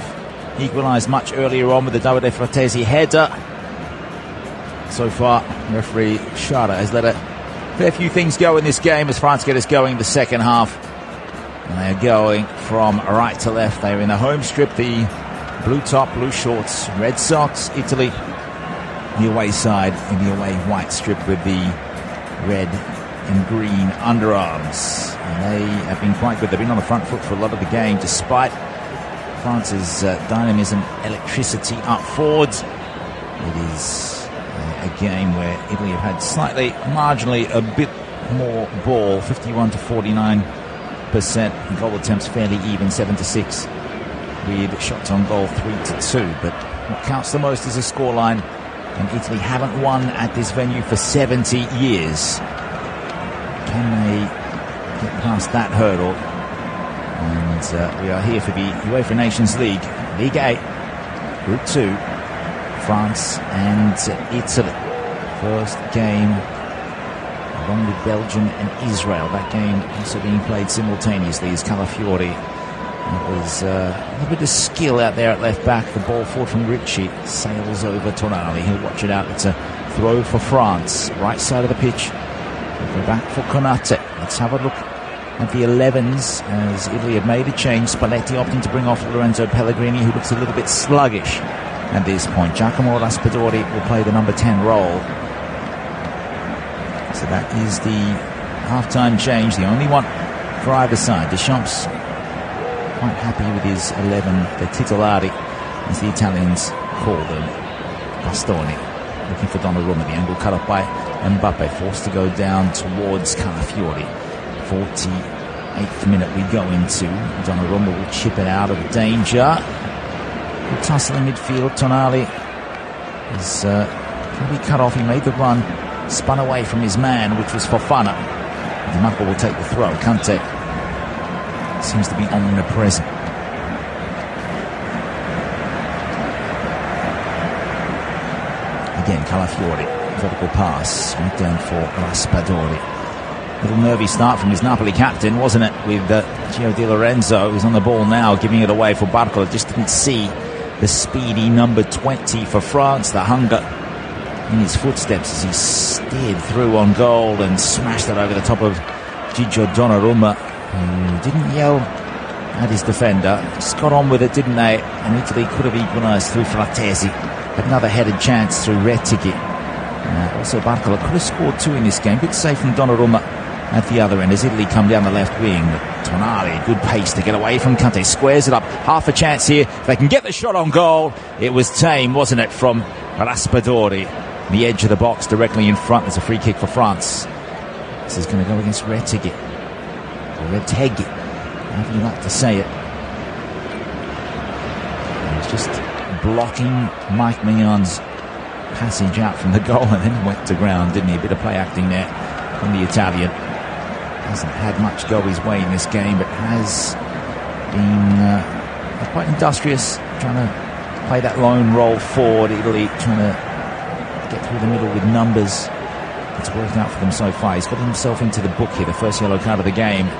equalised much earlier on with the Davide Fratesi header. So far, referee Schada has let a fair few things go in this game as France get us going in the second half. And they are going from right to left. They are in the home strip, the blue top, blue shorts, red socks. Italy, the away side, in the away white strip with the red and green underarms. And they have been quite good. They've been on the front foot for a lot of the game, despite France's dynamism, electricity up forward. It is a game where Italy have had slightly, marginally, a bit more ball, 51 to 49%. Goal attempts fairly even, 7-6, with shots on goal 3-2. But what counts the most is a scoreline, and Italy haven't won at this venue for 70 years. Can they get past that hurdle? And we are here for the UEFA Nations League, Ligue A, Group 2, France and Italy. First game, along with Belgium and Israel. That game also being played simultaneously as Calafiori. It was a little bit of skill out there at left back. The ball forward from Ricci sails over Tonali. He'll watch it out. It's a throw for France. Right side of the pitch. We'll go back for Konate. Let's have a look at the 11s as Italy have made a change. Spalletti opting to bring off Lorenzo Pellegrini, who looks a little bit sluggish at this point. Giacomo Raspadori will play the number 10 role. So that is the half-time change, the only one for either side. Deschamps quite happy with his 11, the titolari, as the Italians call them. Bastoni looking for Donnarumma, the angle cut off by Mbappe, forced to go down towards Calafiori. 48th minute we go into. Donnarumma will chip it out of danger. Good tussle in midfield. Tonali is going to be cut off. He made the run, spun away from his man, which was Fofana. Di Marco will take the throw. Kante seems to be omnipresent. Again, Calafiori, vertical pass, right down for Raspadori. Little nervy start from his Napoli captain, wasn't it? With Gio Di Lorenzo, who's on the ball now, giving it away for Barcola. Just didn't see the speedy number 20 for France, the hunger in his footsteps as he steered through on goal and smashed it over the top of Gigio Donnarumma, who didn't yell at his defender. Just got on with it, didn't they? And Italy could have equalised through Fratesi. Another headed chance through Retegui. Also Barcola could have scored 2 in this game. Good save from Donnarumma at the other end as Italy come down the left wing. Tonali, good pace to get away from Kante, squares it up. Half a chance here. If they can get the shot on goal. It was tame, wasn't it, from Raspadori. The edge of the box directly in front. There's a free kick for France. This is going to go against Retegui. Or Retegui, however you like to say it. He's just blocking Mike Mignon's passage out from the goal and then went to ground, didn't he? A bit of play acting there from the Italian. Hasn't had much go his way in this game, but has been quite industrious, trying to play that lone role forward. Italy trying to get through the middle with numbers. It's worked out for them so far. He's got himself into the book here, the first yellow card of the game.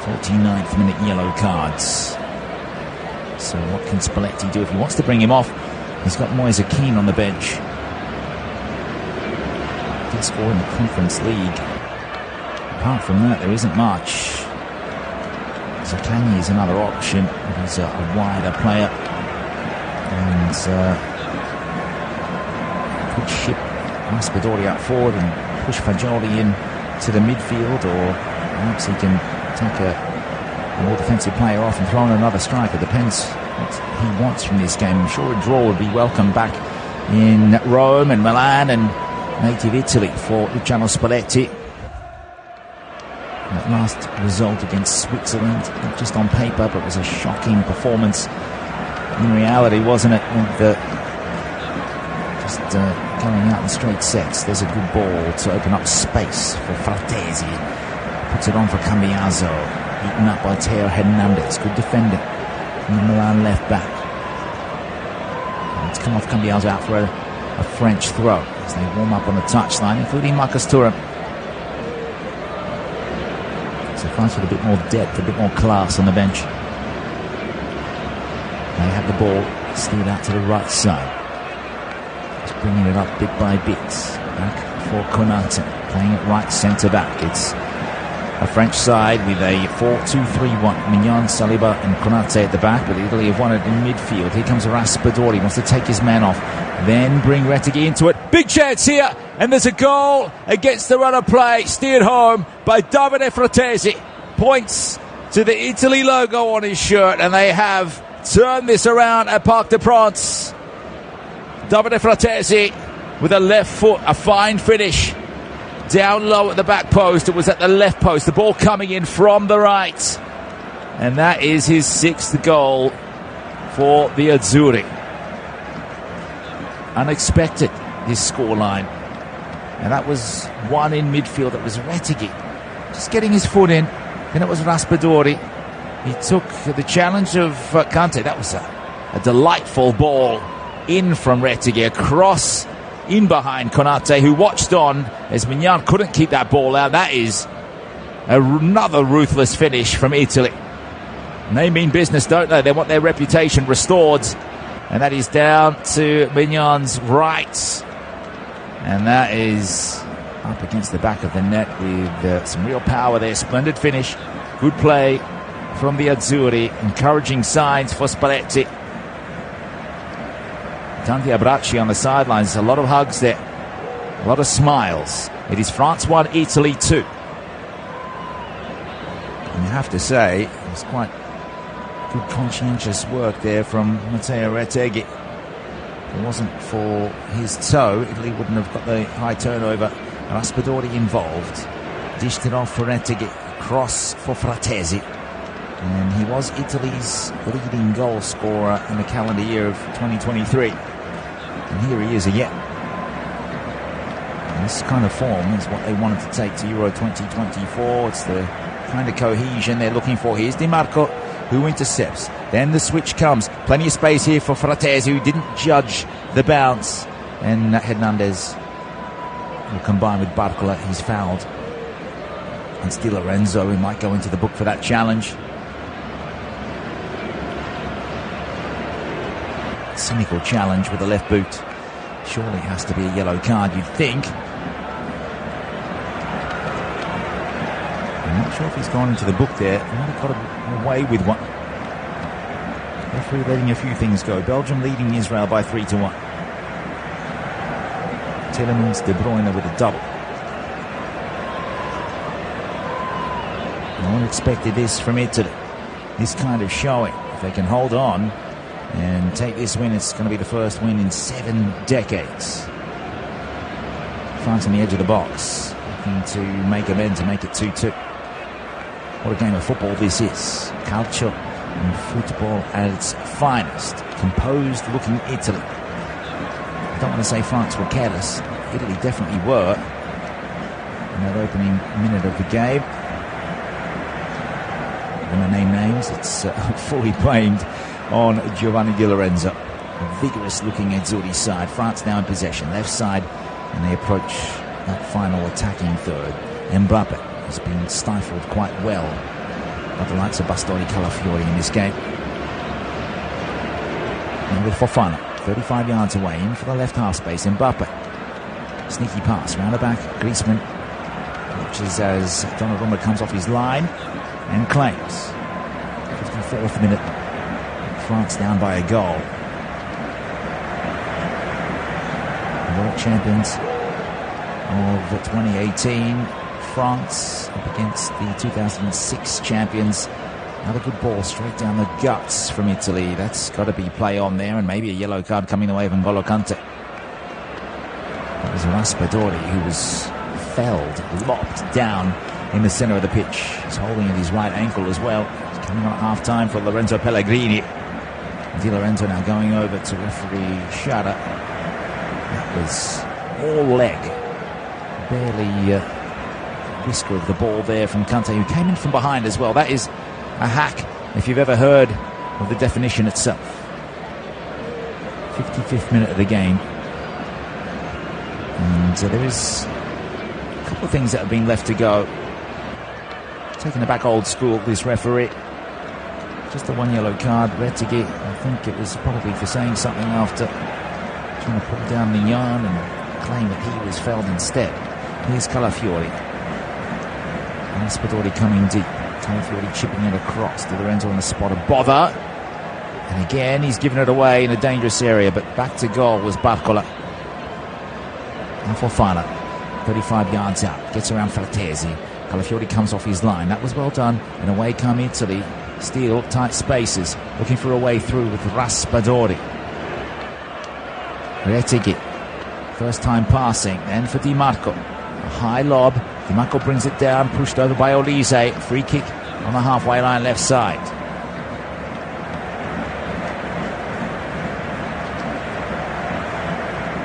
49th minute yellow cards. So what can Spalletti do if he wants to bring him off? He's got Moise Kean on the bench. Did score in the Conference League. Apart from that, there isn't much. Zaccagni is another option. He's a wider player. And could ship Raspadori out forward and push Fagioli in to the midfield, or perhaps he can take a more defensive player off and throw in another striker. Depends what he wants from this game. I'm sure a draw would be welcome back in Rome and Milan and native Italy for Luciano Spalletti. That last result against Switzerland, not just on paper, but was a shocking performance in reality, wasn't it? With just going out in straight sets. There's a good ball to open up space for Fratesi. Puts it on for Cambiaso. Eaten up by Teo Hernandez. Good defending from the Milan left back. And it's come off Cambiaso out for a French throw as they warm up on the touchline, including Marcus Thuram. So France with a bit more depth, a bit more class on the bench. They have the ball steered out to the right side. Just bringing it up bit by bit. Back for Konate, playing it right centre back. It's a French side with a 4-2-3-1. Mignon, Saliba and Konate at the back, but Italy have won it in midfield. Here comes Raspadori, wants to take his man off, then bring Retegui into it. Big chance here, and there's a goal against the run of play, steered home by Davide Fratesi. Points to the Italy logo on his shirt, and they have turned this around at Parc des Princes. Davide Fratesi with a left foot, a fine finish. Down low at the back post. It was at the left post. The ball coming in from the right. And that is his 6th goal for the Azzurri. Unexpected, his scoreline. And that was one in midfield. That was Retegui. Just getting his foot in. Then it was Raspadori. He took the challenge of Kante. That was a delightful ball in from Retegui across in behind Konate, who watched on as Mignon couldn't keep that ball out. That is another ruthless finish from Italy. And they mean business, don't they? They want their reputation restored. And that is down to Mignon's right. And that is up against the back of the net with some real power there. Splendid finish. Good play from the Azzurri. Encouraging signs for Spalletti. Tanti Abbracci on the sidelines. A lot of hugs there. A lot of smiles. It is France 1, Italy 2. And you have to say, it was quite good conscientious work there from Matteo Retegui. If it wasn't for his toe, Italy wouldn't have got the high turnover. Raspadori involved. Dished it off for Retegui. Cross for Fratesi. And he was Italy's leading goal scorer in the calendar year of 2023. And here he is again. And this kind of form is what they wanted to take to Euro 2024. It's the kind of cohesion they're looking for. Here's Di Marco, who intercepts. Then the switch comes. Plenty of space here for Fratesi, who didn't judge the bounce. And Hernandez will combine with Barcola. He's fouled. And Di Lorenzo, who might go into the book for that challenge. Cynical challenge with the left boot. Surely it has to be a yellow card, you'd think. I'm not sure if he's gone into the book there. He might have got away with one. Referee letting a few things go. Belgium leading Israel by 3-1. Tielemans, De Bruyne with a double. No one expected this from Italy. This kind of showing. If they can hold on and take this win, it's going to be the first win in 7 decades. France on the edge of the box, looking to make amends and make it 2-2. What a game of football this is. Calcio and football at its finest. Composed looking Italy. I don't want to say France were careless. Italy definitely were in that opening minute of the game. When I name names, it's fully blamed on Giovanni Di Lorenzo. A vigorous looking Azzurri side. France now in possession, left side, and they approach that final attacking third. Mbappe has been stifled quite well by the likes of Bastoni Calafiori in this game. And with Fofana 35 yards away, in for the left half space. Mbappe, sneaky pass round the back. Griezmann watches as Donnarumma comes off his line and claims. 54th minute. France down by a goal. World champions of 2018. France up against the 2006 champions. Another good ball straight down the guts from Italy. That's got to be play on there, and maybe a yellow card coming the way of N'Golo Kante. That was Raspadori, who was felled, lopped down in the centre of the pitch. He's holding at his right ankle as well. He's coming on at half-time for Lorenzo Pellegrini. Di Lorenzo now going over to referee Shada. That was all leg. Barely whisker of the ball there from Kante, who came in from behind as well. That is a hack, if you've ever heard of the definition itself. 55th minute of the game. And there is a couple of things that have been left to go. taking it back old school, this referee. Just a 1 yellow card. Retegui, I think it was probably for saying something after trying to pull down Mignon and claim that he was fouled instead. Here's Calafiori. Raspadori coming deep. Calafiori chipping it across. Di Lorenzo in a spot of bother. And again, he's given it away in a dangerous area, but back to goal was Barcola. And Fofana, 35 yards out, gets around Fratesi. Calafiori comes off his line. That was well done. And away come Italy. Steal tight spaces, looking for a way through with Raspadori. Retegui, first time passing, then for Di Marco. A high lob. Di Marco brings it down, pushed over by Olise. Free kick on the halfway line, left side.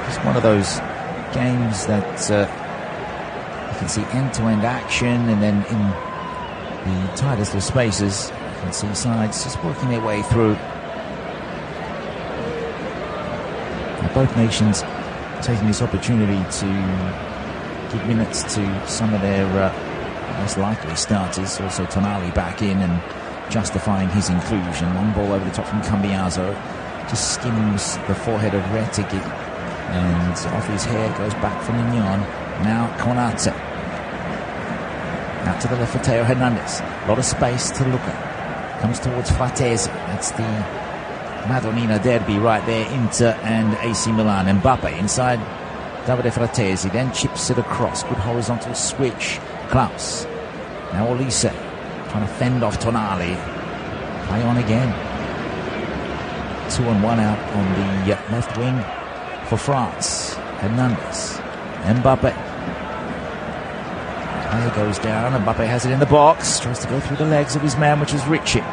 Just one of those games that you can see end-to-end action, and then in the tightest of spaces, you can see sides just working their way through. Both nations taking this opportunity to give minutes to some of their most likely starters. Also Tonali back in and justifying his inclusion. Long ball over the top from Cambiaso. Just skims the forehead of Retegui. And off his hair goes back from Mignon. Now Konate. Out to the left for Theo Hernandez. A lot of space to look at. Comes towards Fratesi. That's the Madonnina derby right there, Inter and AC Milan. Mbappe inside Davide Fratesi, then chips it across. Good horizontal switch. Klaus. Now Olise trying to fend off Tonali. Play on again. 2-on-1 out on the left wing for France. Hernandez. Mbappe. Play goes down. Mbappe has it in the box. Tries to go through the legs of his man, which is Ricci.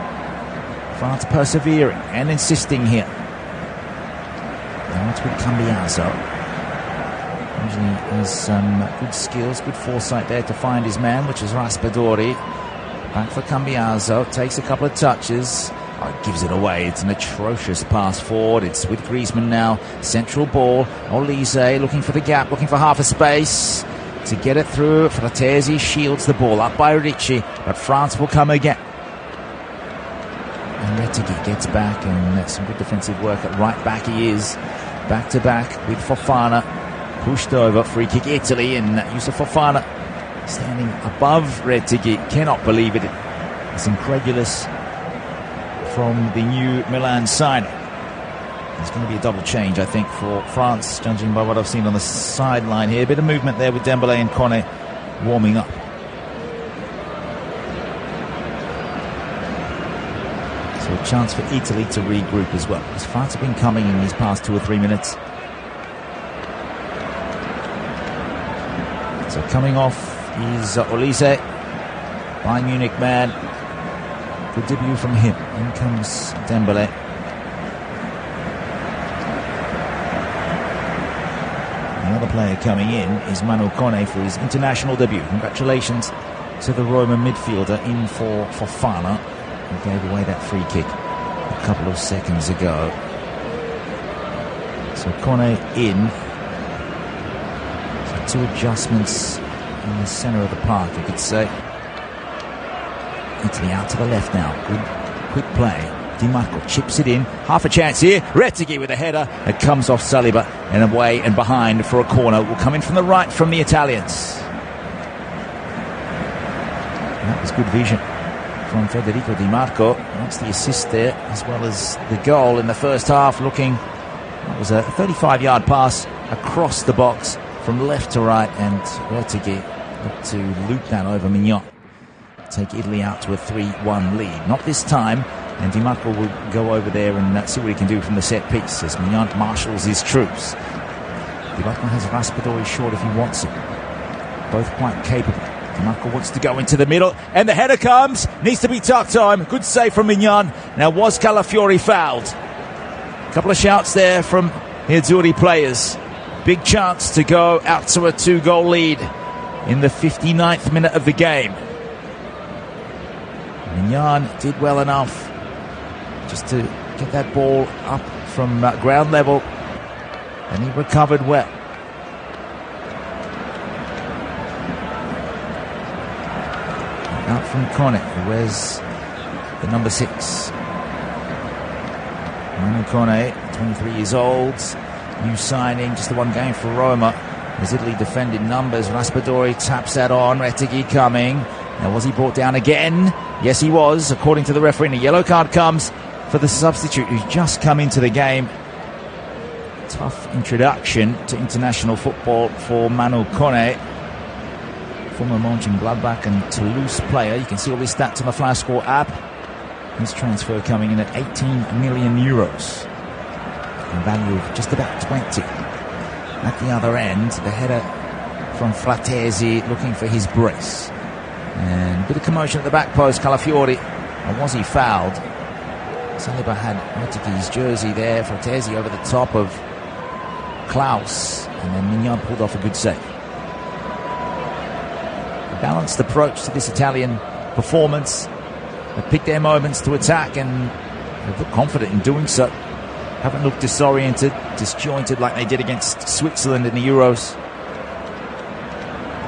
France persevering and insisting here. Now it's with Cambiaso. Usually has some good skills, good foresight there to find his man, which is Raspadori. Back for Cambiaso. Takes a couple of touches. Gives it away. It's an atrocious pass forward. It's with Griezmann now. Central ball. Olise looking for the gap, looking for half a space to get it through. Fratesi shields the ball up by Ricci, but France will come again. And Retegui gets back, and some good defensive work at right back. He is back to back with Fofana, pushed over. Free kick Italy, and Yusuf Fofana standing above Retegui. Cannot believe it. It's incredulous from the new Milan side. There's going to be a double change, I think, for France, judging by what I've seen on the sideline here. A bit of movement there with Dembele and Kone warming up. So a chance for Italy to regroup as well, because France have been coming in these past 2 or 3 minutes. So coming off is Olise, Bayern Munich man. Good debut from him. In comes Dembele. Another player coming in is Manu Kone for his international debut. Congratulations to the Roman midfielder in for Fofana, who gave away that free kick a couple of seconds ago. So Kone in. So 2 adjustments in the centre of the park, you could say. Italy out to the left now. Good quick play. Di Marco chips it in. Half a chance here. Retegui with a header. It comes off Saliba and away and behind for a corner. Will come in from the right from the Italians. And that was good vision from Federico Di Marco. That's the assist there, as well as the goal in the first half. Looking, that was a 35-yard pass across the box from left to right, and Retegui looked to loop that over Mignon. Take Italy out to a 3-1 lead. Not this time. And Di Marco will go over there and see what he can do from the set piece as Mignon marshals his troops. Di Marco has Raspadori short if he wants it. Both quite capable. Di Marco wants to go into the middle, and the header comes. Needs to be tucked time. Good save from Mignon. Now, was Calafiori fouled? A couple of shouts there from the Azzurri players. Big chance to go out to a 2-goal lead in the 59th minute of the game. Mignon did well enough just to get that ball up from ground level, and he recovered well. out from Kone, who wears the number 6. Manu Kone, 23 years old, new signing, just the one game for Roma. As Italy defended numbers, Raspadori taps that on, Retegui coming. Now, was he brought down again? Yes, he was, according to the referee. And a yellow card comes for the substitute who's just come into the game. Tough introduction to international football for Manu Kone, former Mönchengladbach and Toulouse player. You can see all his stats on the Flash Score app. His transfer coming in at 18 million euros, a value of just about 20. At the other end, the header from Fratesi looking for his brace. And a bit of commotion at the back post, Calafiori. And was he fouled? Saliba had Retegui's jersey there, Fratesi over the top of Klaus, and then Mignon pulled off a good save. A balanced approach to this Italian performance. They pick their moments to attack, and they look confident in doing so. Haven't looked disoriented, disjointed like they did against Switzerland in the Euros.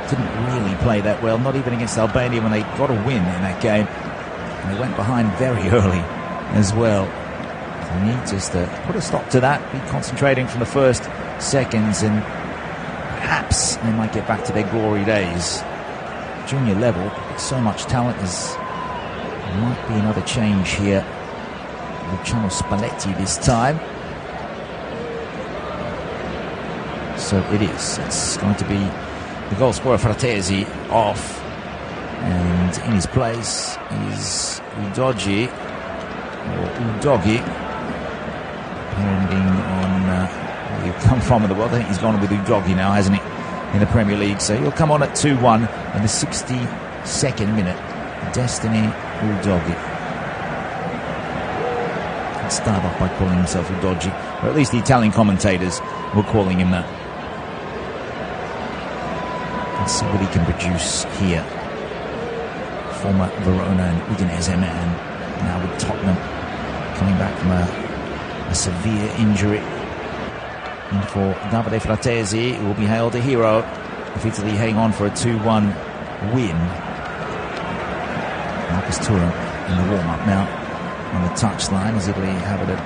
Didn't really play that well, not even against Albania when they got a win in that game. And they went behind very early as well. They need just to put a stop to that, be concentrating from the first seconds, and perhaps they might get back to their glory days. Junior level, so much talent, might be another change here. Luciano Spalletti this time. So it is. It's going to be the goal scorer Fratesi off, and in his place is Udogi, depending on where you come from in the world. I think he's gone with Udogi now, hasn't he, in the Premier League? So he'll come on at 2-1 in the 62nd minute. Destiny Udogi. Start off by calling himself Udogi, or at least the Italian commentators were calling him that. Let's see what he can produce here. Former Verona and Udinese man, now with Tottenham, coming back from a severe injury. And for Davide Fratesi, who will be hailed a hero if Italy hang on for a 2-1 win. Marcus Thuram in the warm-up now on the touchline as Italy have it at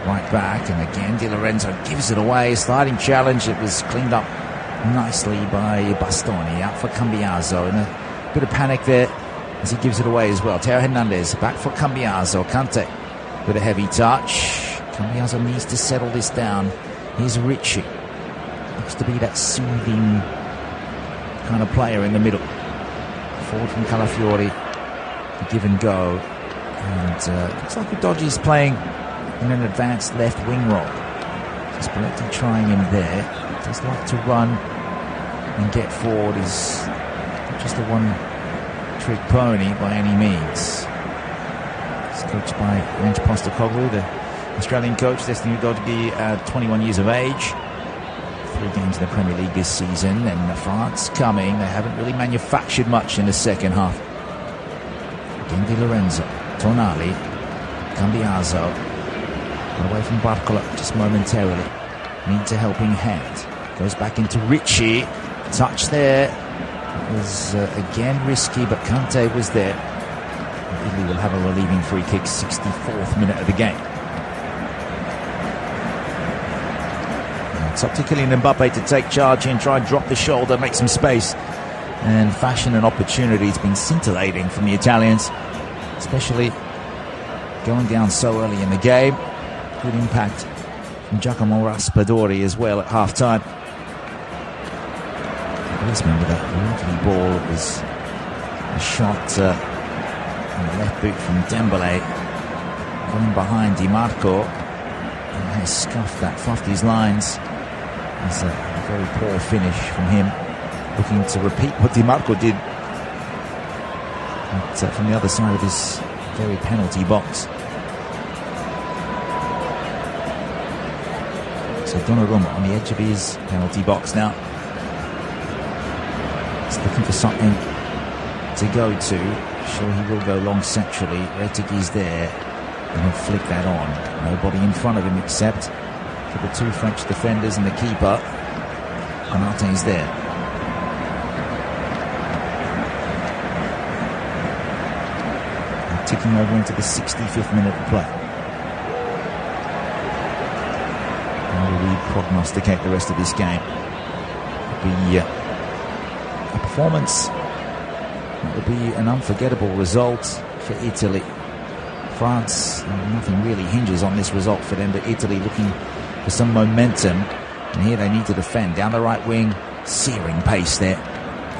right back, and again Di Lorenzo gives it away. Sliding challenge, it was cleaned up nicely by Bastoni. Out for Cambiaso, and a bit of panic there as he gives it away as well. Teo Hernandez back for Cambiaso. Kante with a heavy touch. Cambiaso needs to settle this down. Here's Ricci, looks to be that soothing kind of player in the middle. Forward from Calafiori, the give and go. And looks like Udogi's playing in an advanced left wing role. So Spalletti trying him there. Does like to run and get forward. Is not just a one-trick pony by any means. He's coached by Ange Postecoglou, the Australian coach. Destiny Udogi at 21 years of age. 3 games in the Premier League this season. And France coming. They haven't really manufactured much in the second half. Again, Di Lorenzo. Tonali, Cambiaso, got away from Barcola just momentarily. Needs a helping hand. Goes back into Ricci. Touch there. It was again risky, but Kante was there. Italy will have a relieving free kick, 64th minute of the game. Now it's up to Kylian Mbappe to take charge and try and drop the shoulder, make some space, and fashion an opportunity. It's been scintillating from the Italians, especially going down so early in the game. Good impact from Giacomo Raspadori as well at half-time. Policeman with a lovely ball. It was a shot on the left boot from Dembele, coming behind Di Marco, and has scuffed that, fluffed his lines. It's a very poor finish from him, looking to repeat what Di Marco did from the other side of his very penalty box. So Donnarumma on the edge of his penalty box now. He's looking for something to go to. Sure, he will go long centrally. Retegui's there, and he'll flick that on. Nobody in front of him except for the 2 French defenders and the keeper. Konate's there. ticking over into the 65th minute of play. How do we prognosticate the rest of this game? It'll be a performance that would be an unforgettable result for Italy. France, nothing really hinges on this result for them, but Italy looking for some momentum, and here they need to defend. Down the right wing, searing pace there.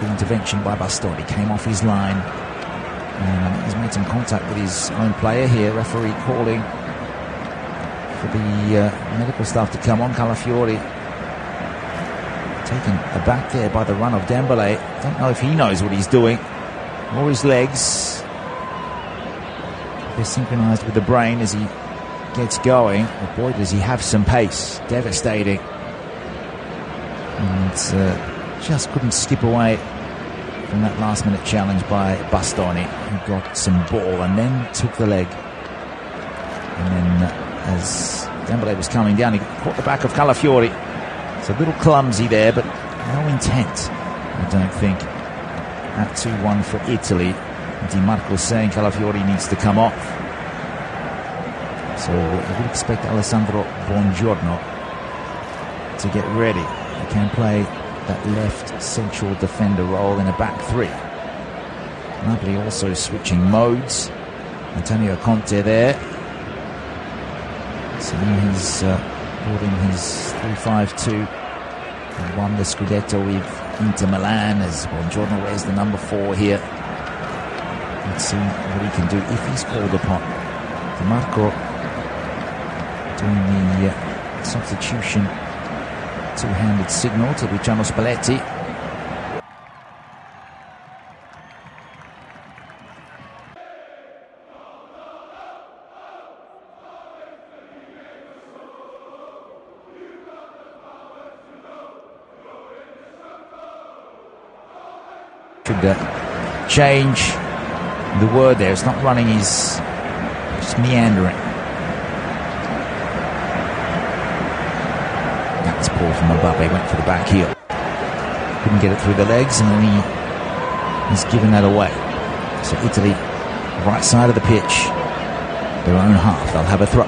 The intervention by Bastoni came off his line, and I think he's made some contact with his own player here. Referee calling for the medical staff to come on. Calafiori taken aback there by the run of Dembele. Don't know if he knows what he's doing or his legs. They're synchronized with the brain as he gets going. Oh boy, does he have some pace. Devastating. And just couldn't skip away from that last minute challenge by Bastoni, who got some ball and then took the leg. And then as Dembele was coming down, he caught the back of Calafiori. It's a little clumsy there, but no intent, I don't think. At 2-1 for Italy. Di Marco saying Calafiori needs to come off. So I would expect Alessandro Buongiorno to get ready. He can play that left central defender role in a back three. Napoli also switching modes. Antonio Conte there. So now he's brought in his 3-5-2. He won the Scudetto with Inter Milan as Buongiorno wears the number 4 here. Let's see what he can do if he's called upon. Di Marco doing the substitution, two-handed signal to Luciano Spalletti. Should change the word there. It's not running, he's just meandering. That's poor from Mbappe, went for the back heel. Couldn't get it through the legs, and then he's given that away. So Italy, right side of the pitch, their own half. They'll have a throw.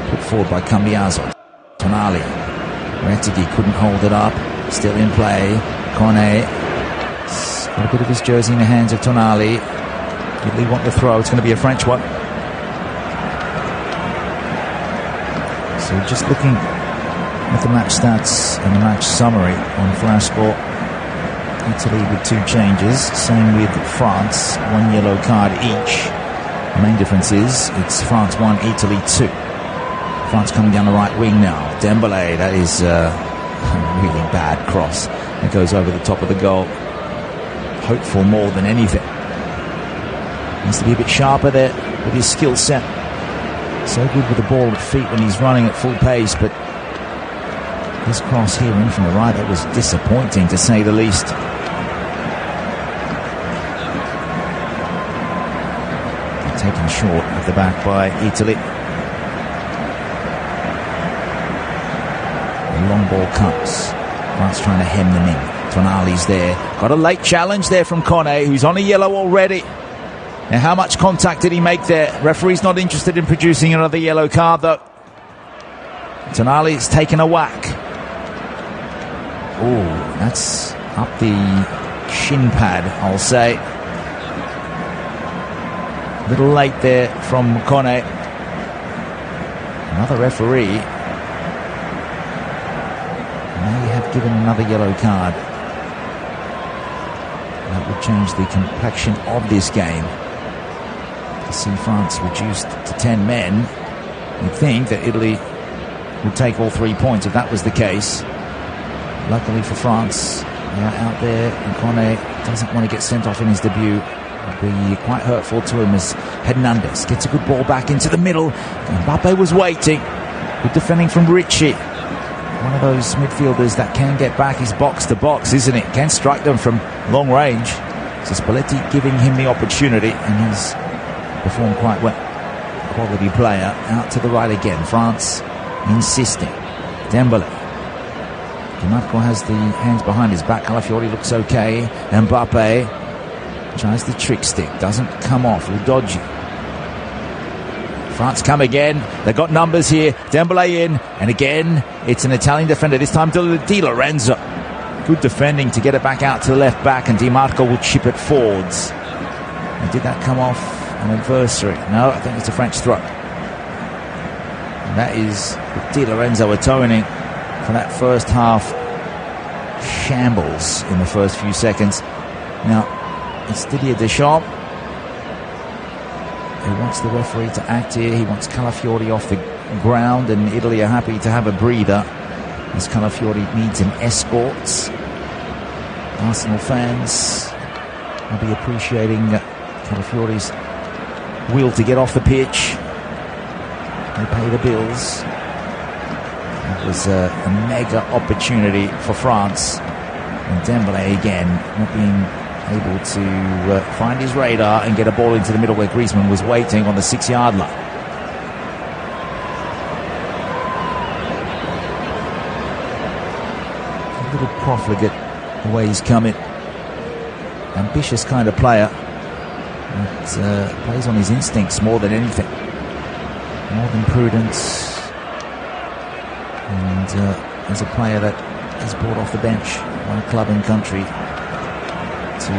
Put forward by Cambiaso. Tonali. Retegui couldn't hold it up. Still in play. Kone. Got a bit of his jersey in the hands of Tonali. Italy want the throw. It's going to be a French one. So just looking at the match stats and the match summary on Flashscore, Italy with 2 changes. Same with France, 1 yellow card each. The main difference is it's France 1, Italy 2. France coming down the right wing now. Dembele, that is a really bad cross. It goes over the top of the goal. Hopeful more than anything. Needs to be a bit sharper there with his skill set. So good with the ball at feet when he's running at full pace, but this cross here in from the right, that was disappointing to say the least. Taken short at the back by Italy. The long ball comes. France trying to hem them in. Tonali's there. Got a late challenge there from Kone, who's on a yellow already. Now, how much contact did he make there? Referee's not interested in producing another yellow card, though. Tonali's taken a whack. Oh, that's up the shin pad, I'll say. A little late there from Kone. Another referee may have given another yellow card. That would change the complexion of this game. To see France reduced to 10 men, you'd think that Italy would take all 3 points if that was the case. Luckily for France, they are out there, and Kone doesn't want to get sent off in his debut. It'll be quite hurtful to him as Hernandez gets a good ball back into the middle. Mbappe was waiting. Good defending from Ricci. One of those midfielders that can get back his box to box, isn't it? Can strike them from long range. So Spalletti giving him the opportunity, and he's performed quite well. Quality player. Out to the right again. France insisting. Dembele. Di Marco has the hands behind his back. Calafiori looks okay. Mbappe. Tries the trick stick, doesn't come off, dodgy. France come again, they've got numbers here, Dembele in, and again it's an Italian defender, this time Di Lorenzo. Good defending to get it back out to the left back, and Di Marco will chip it forwards. And did that come off an adversary? No, I think it's a French throw. And that is Di Lorenzo atoning for that first half shambles in the first few seconds. Now, it's Didier Deschamps. He wants the referee to act here. He wants Calafiori off the ground, and Italy are happy to have a breather as Calafiori needs an escort. Arsenal fans will be appreciating Calafiori's will to get off the pitch. They pay the bills. It was a mega opportunity for France. And Dembele again not being able to find his radar and get a ball into the middle where Griezmann was waiting on the 6-yard line. A little profligate the way he's coming. Ambitious kind of player. But, plays on his instincts more than anything. More than prudence. And as a player that is brought off the bench by a club and country to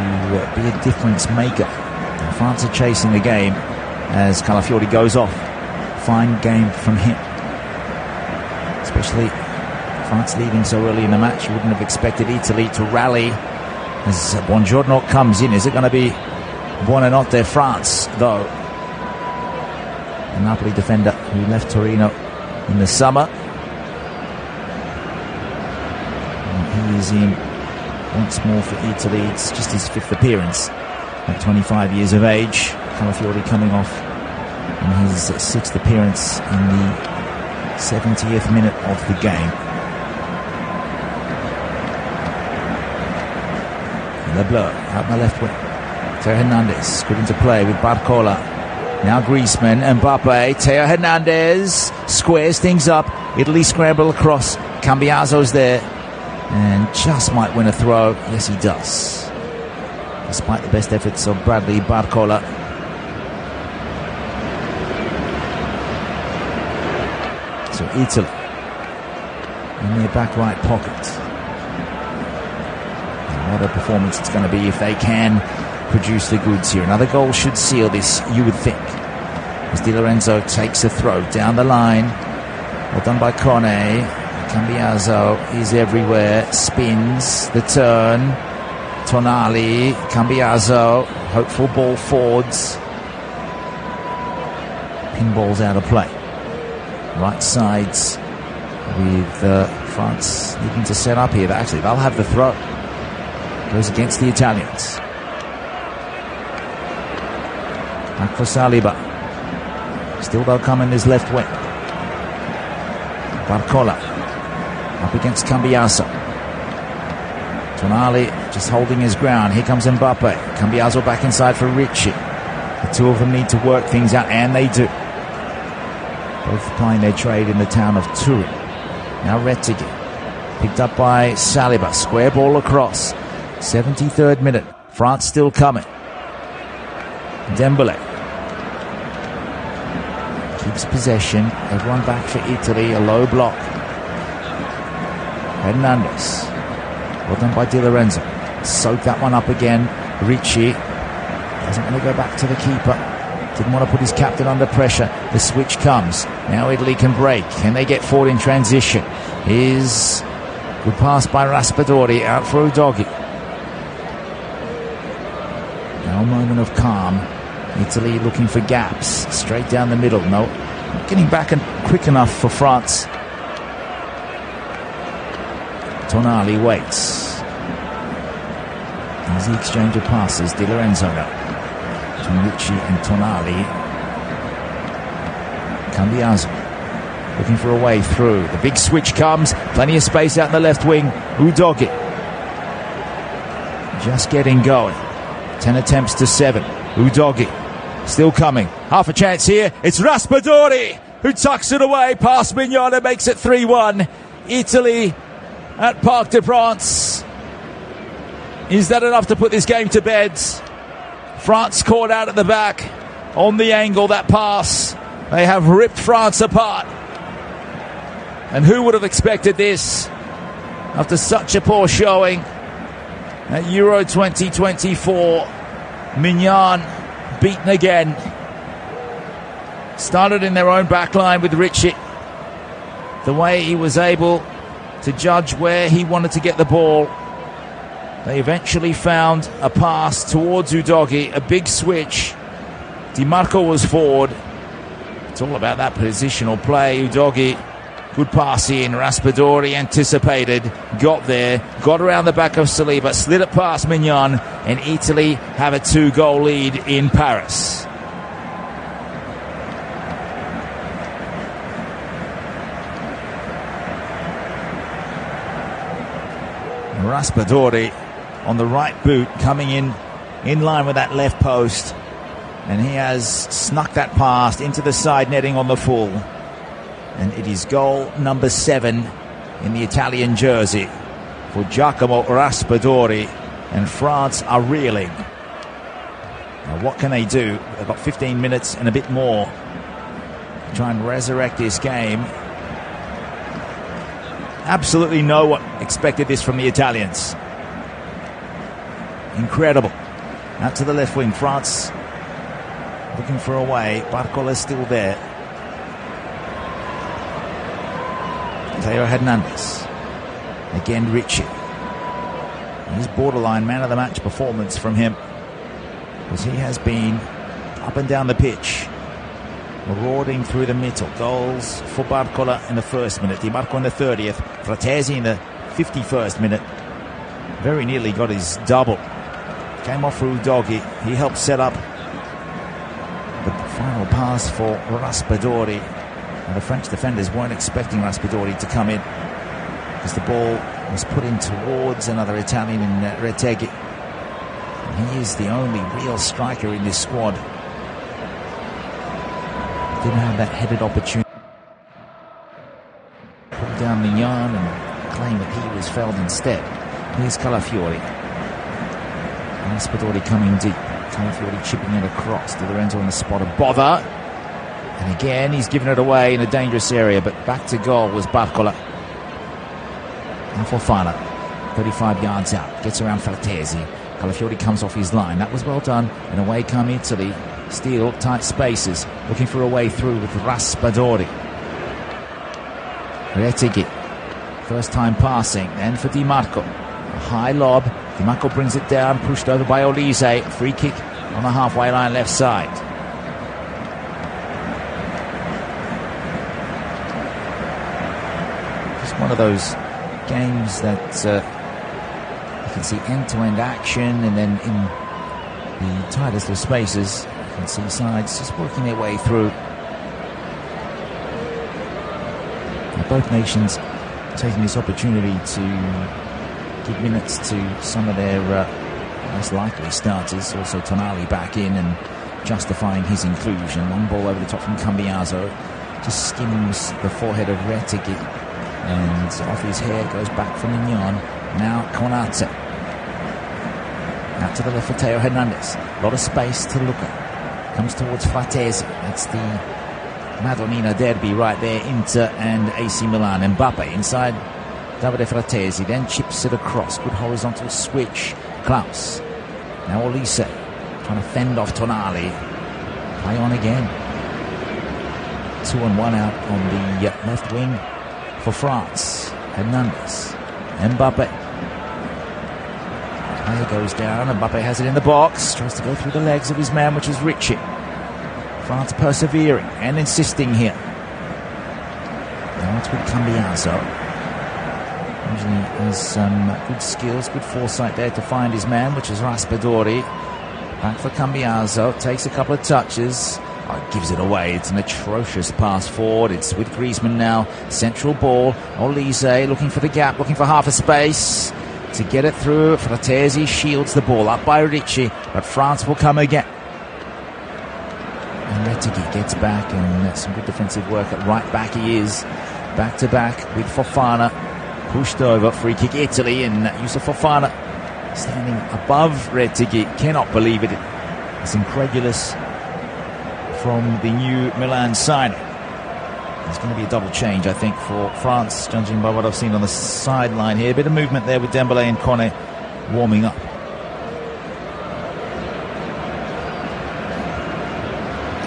be a difference maker. And France are chasing the game as Calafiori goes off. Fine game from him. Especially France leading so early in the match. You wouldn't have expected Italy to rally as Buongiorno comes in. Is it going to be Buonanotte France, though? The Napoli defender who left Torino in the summer. And he is in once more for Italy. It's just his 5th appearance at 25 years of age. Calafiori coming off in his 6th appearance in the 70th minute of the game. Le Bleu out my left wing. Theo Hernandez good into play with Barcola. Now Griezmann, Mbappe, Theo Hernandez squares things up. Italy scramble across. Cambiaso's there and just might win a throw. Yes, he does. Despite the best efforts of Bradley Barcola. So Italy in their back right pocket. And what a performance it's going to be if they can produce the goods here. Another goal should seal this, you would think. As Di Lorenzo takes a throw down the line. Well done by Kone. Cambiaso is everywhere. Spins the turn. Tonali. Cambiaso. Hopeful ball forwards. Pinball's out of play. Right sides with France needing to set up here. Actually, they'll have the throw. Goes against the Italians. Back for Saliba. Still they'll come in his left wing. Barcola up against Cambiaso. Tonali just holding his ground. Here comes Mbappe. Cambiaso back inside for Ricci. The two of them need to work things out, and they do. Both plying their trade in the town of Turin. Now Rettigi. Picked up by Saliba. Square ball across. 73rd minute. France still coming. Dembele keeps possession. Everyone back for Italy. A low block. Hernandez. Well done by Di Lorenzo. Soak that one up again. Ricci doesn't want to go back to the keeper. Didn't want to put his captain under pressure. The switch comes. Now Italy can break. Can they get forward in transition? Here's good pass by Raspadori. Out for Udogi. Now a moment of calm. Italy looking for gaps. Straight down the middle. No. Not getting back and quick enough for France. Tonali waits. Easy exchange of passes. Di Lorenzo now. Between Ricci and Tonali. Cambiaso looking for a way through. The big switch comes. Plenty of space out in the left wing. Udogi just getting going. 10 attempts to 7. Udogi still coming. Half a chance here. It's Raspadori who tucks it away past Mignon and makes it 3-1. Italy at Parc des Princes. Is that enough to put this game to bed? France caught out at the back on the angle, that pass. They have ripped France apart. And who would have expected this after such a poor showing at Euro 2024? Mignon beaten again. Started in their own back line with Ritchie. The way he was able to judge where he wanted to get the ball. They eventually found a pass towards Udogie, a big switch. Di Marco was forward. It's all about that positional play. Udogie, good pass in. Raspadori anticipated, got there, got around the back of Saliba, slid it past Mignon, and Italy have a 2-goal lead in Paris. Raspadori on the right boot, coming in line with that left post, and he has snuck that past into the side netting on the full, and it is goal number 7 in the Italian jersey for Giacomo Raspadori, and France are reeling. Now what can they do? They've got 15 minutes and a bit more to try and resurrect this game. Absolutely no one expected this from the Italians. Incredible. Out to the left wing, France looking for a way. Barcola's still there. Theo Hernandez. Again Ritchie. His borderline man of the match performance from him, because he has been up and down the pitch, marauding through the middle. Goals for Barcola in the first minute, Di Marco in the 30th, Fratesi in the 51st minute. Very nearly got his double. Came off for Udogie. He helped set up the final pass for Raspadori. And the French defenders weren't expecting Raspadori to come in, because the ball was put in towards another Italian in Retegui. And he is the only real striker in this squad. Didn't have that headed opportunity. Put down Mignon and claim that he was felled instead. Here's Calafiori. Raspadori coming deep. Calafiori chipping it across to Lorenzo on the spot of bother. And again, he's given it away in a dangerous area, but back to goal was Barcola. And Fofana, 35 yards out, gets around Fratesi. Calafiori comes off his line. That was well done. And away come Italy. Still tight spaces, looking for a way through with Raspadori. Retegui, first time passing, then for Di Marco. A high lob. Di Marco brings it down, pushed over by Olise. Free kick on the halfway line left side. Just one of those games that you can see end-to-end action, and then in the tightest of spaces you can see sides just working their way through. Now, both nations taking this opportunity to give minutes to some of their most likely starters. Also Tonali back in and justifying his inclusion. Long ball over the top from Cambiaso, just skims the forehead of Retegui, and off his hair goes back from Mignon. Now Konate. Out to the left for Theo Hernandez. A lot of space to look at. Comes towards Fratesi. That's the Madonnina derby right there. Inter and AC Milan. Mbappe inside Davide Fratesi. Then chips it across. Good horizontal switch. Klaus. Now Olise trying to fend off Tonali. Play on again. 2-1 out on the left wing for France. Hernandez. Mbappe. Play goes down. Mbappe has it in the box. Tries to go through the legs of his man, which is Ritchie. France persevering and insisting here. Now it's with Cambiaso. Usually has some good skills, good foresight there to find his man, which is Raspadori. Back for Cambiaso. Takes a couple of touches. Oh, gives it away. It's an atrocious pass forward. It's with Griezmann now. Central ball. Olise looking for the gap, looking for half a space to get it through. Fratesi shields the ball up by Ritchie, but France will come again. And Retegui gets back, and some good defensive work at right back. He is back to back with Fofana. Pushed over. Free kick Italy, and Yusuf Fofana standing above Retegui. Cannot believe it. It's incredulous from the new Milan signing. There's going to be a double change, I think, for France, judging by what I've seen on the sideline here. A bit of movement there with Dembélé and Kone warming up.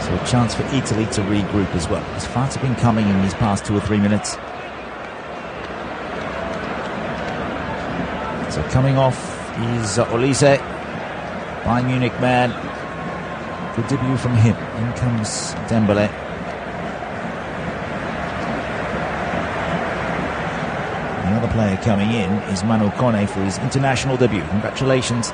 So a chance for Italy to regroup as well. As France have been coming in these past 2 or 3 minutes. So coming off is Olise, Bayern Munich man. Good debut from him. In comes Dembélé. Another player coming in is Manu Kone for his international debut. Congratulations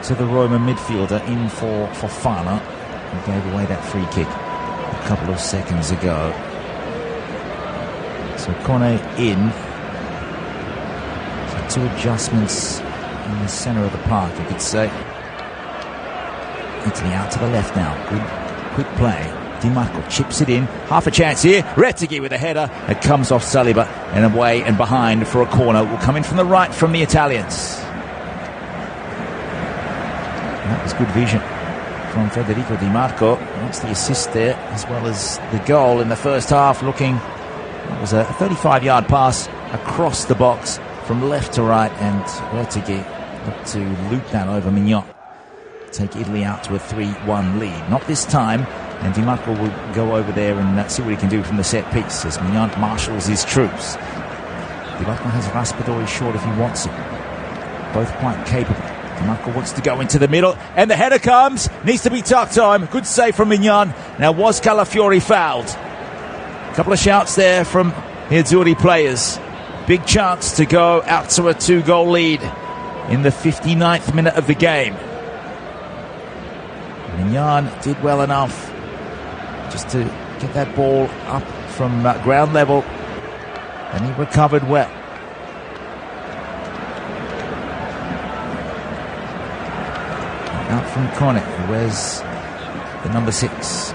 to the Roman midfielder in for Fofana, who gave away that free kick a couple of seconds ago. So Kone in. So 2 adjustments in the centre of the park, you could say. Italy out to the left now. Good quick play. Di Marco chips it in. Half a chance here. Retegui with a header. It comes off Saliba and away and behind for a corner. Will come in from the right from the Italians. And that was good vision from Federico Di Marco. That's the assist there, as well as the goal in the first half. Looking, it was a 35-yard pass across the box from left to right, and Retegui looked to loop that over Mignon. Take Italy out to a 3-1 lead. Not this time, and Di Marco will go over there and see what he can do from the set piece as Mignon marshals his troops. Di Marco has Raspadori short if he wants it. Both quite capable. Di Marco wants to go into the middle, and the header comes. Needs to be tucked home. Good save from Mignon. Now, was Calafiori fouled? A couple of shouts there from the Azzurri players. Big chance to go out to a 2-goal lead in the 59th minute of the game. Mignon did well enough just to get that ball up from ground level, and he recovered well. Out from Kone, who wears the number 6.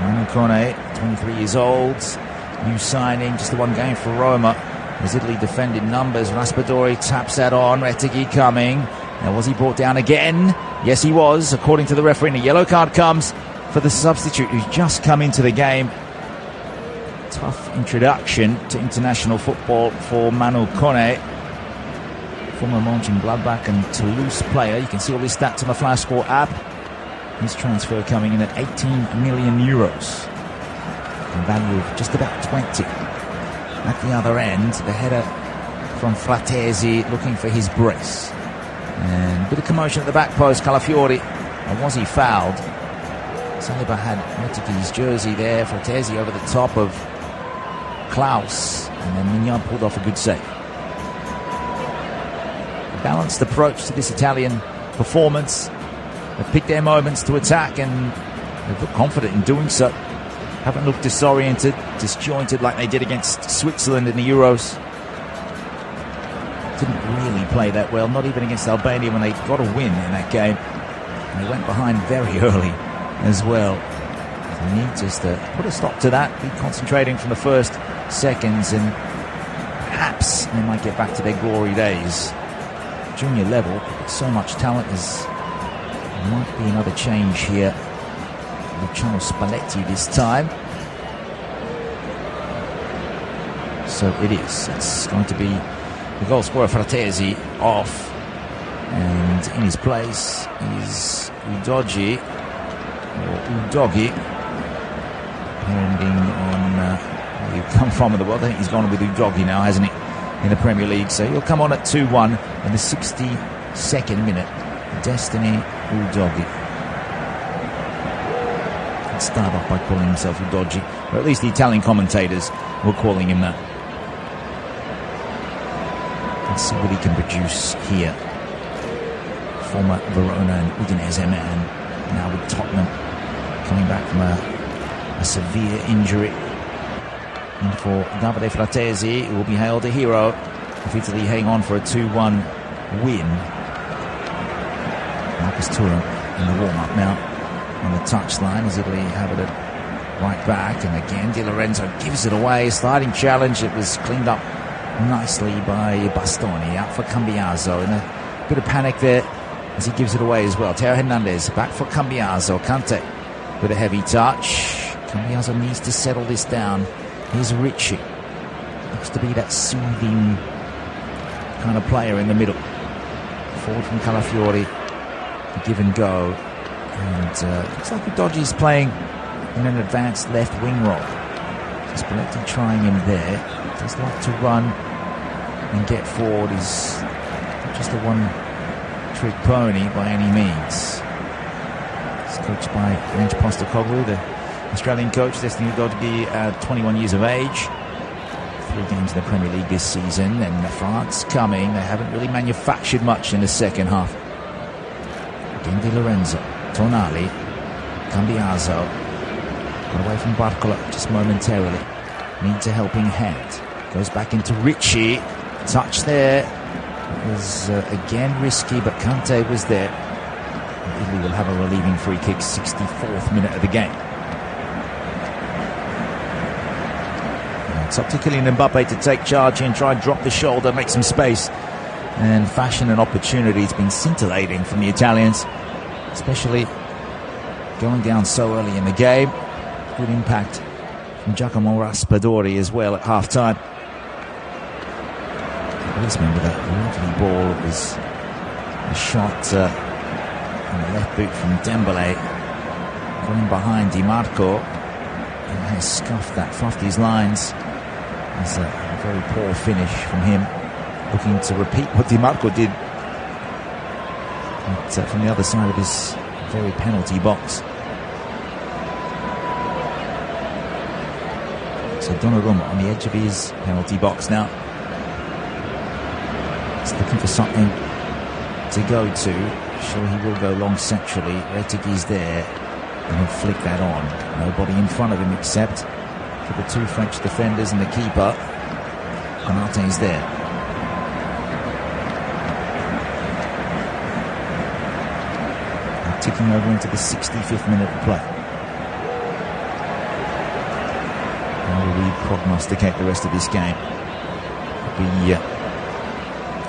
Manu Kone, 23 years old, new signing, just the 1 game for Roma. As Italy defended numbers, Raspadori taps that on. Retegui coming. Now, was he brought down again? Yes, he was, according to the referee. And a yellow card comes for the substitute who's just come into the game. Tough introduction to international football for Manu Kone, former Mönchengladbach and Toulouse player. You can see all his stats on the Flash Score app. His transfer coming in at 18 million euros. A value of just about 20. At the other end, the header from Fratesi looking for his brace. And a bit of commotion at the back post. Calafiori, and was he fouled? Saliba had Retegui's jersey there. Fratesi over the top of Klaus, and then Mignon pulled off a good save. A balanced approach to this Italian performance. They've picked their moments to attack, and they've looked confident in doing so. Haven't looked disoriented, disjointed like they did against Switzerland in the Euros. Didn't really play that well, not even against Albania when they got a win in that game. And they went behind very early as well. They need just to put a stop to that, be concentrating from the first seconds, and perhaps they might get back to their glory days. Junior level, so much talent, there might be another change here. Luciano Spalletti this time. So it is. It's going to be the goal scorer Fratesi off, and in his place is Udogi, depending on where you come from in the world. I think he's gone with Udogi now, hasn't he, in the Premier League. So he'll come on at 2-1 in the 62nd minute. Destiny Udogi. Let's start off by calling himself Udogi, or at least the Italian commentators were calling him that. Let's see what he can produce here. Former Verona and Udinese man, now with Tottenham, coming back from a severe injury. And for Davide Fratesi, who will be hailed a hero if Italy hang on for a 2-1 win. Marcus Thuram in the warm-up now on the touchline as Italy have it at right back. And again, Di Lorenzo gives it away. Sliding challenge. It was cleaned up nicely by Bastoni. Out for Cambiaso in a bit of panic there as he gives it away as well. Teo Hernandez back for Cambiaso. Kante with a heavy touch. Cambiaso needs to settle this down. Here's Ricci. Looks to be that soothing kind of player in the middle. Forward from Calafiori. Give and go. And looks like Udogie's playing in an advanced left wing role. Spalletti trying him there. Does like to run and get forward. He's not just a one-trick pony by any means. He's coached by Ange Postecoglou, the Australian coach, destined Udogie at 21 years of age. 3 games in the Premier League this season, and France coming. They haven't really manufactured much in the second half. Again, Di Lorenzo, Tonali, Cambiaso. Got away from Barcola just momentarily. Needs a helping hand. Goes back into Ricci. Touch there. It was again risky, but Kante was there. Italy will have a relieving free kick, 64th minute of the game. It's up to Kylian Mbappe to take charge and try and drop the shoulder, make some space, and fashion an opportunity. It's been scintillating from the Italians, especially going down so early in the game. Good impact from Giacomo Raspadori as well at half-time. Policeman with a lovely ball. It was a shot on the left boot from Dembele. Going behind Di Marco. And has fluffed his lines. It's a very poor finish from him. Looking to repeat what Di Marco did. But from the other side of his very penalty box. So Donnarumma on the edge of his penalty box now. He's looking for something to go to. Sure, he will go long centrally. Retigi's there. And he'll flick that on. Nobody in front of him except for the 2 French defenders and the keeper. Konate's there. And ticking over into the 65th minute of play. How will we prognosticate the rest of this game? It'll be a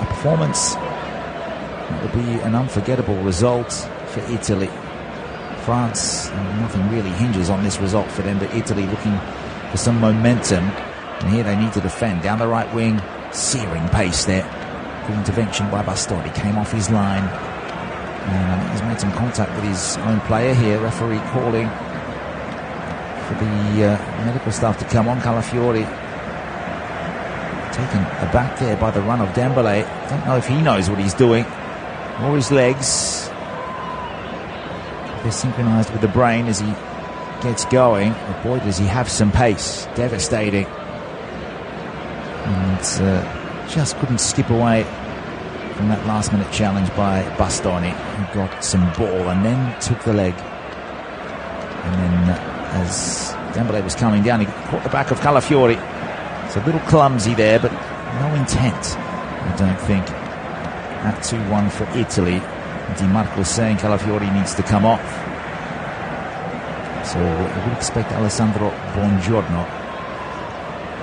performance. It will be an unforgettable result for Italy. France, nothing really hinges on this result for them, but Italy looking for some momentum, and here they need to defend. Down the right wing, searing pace there. Good intervention by Bastoni, came off his line, and I think he's made some contact with his own player here. Referee calling for the medical staff to come on. Calafiori taken aback there by the run of Dembele. Don't know if he knows what he's doing, or his legs. They're synchronized with the brain as he gets going. But boy, does he have some pace. Devastating. And just couldn't skip away from that last minute challenge by Bastoni, who got some ball and then took the leg. And then as Dembele was coming down, he caught the back of Calafiori. It's a little clumsy there, but no intent, I don't think. At 2-1 for Italy. Di Marco saying Calafiori needs to come off. So we would expect Alessandro Buongiorno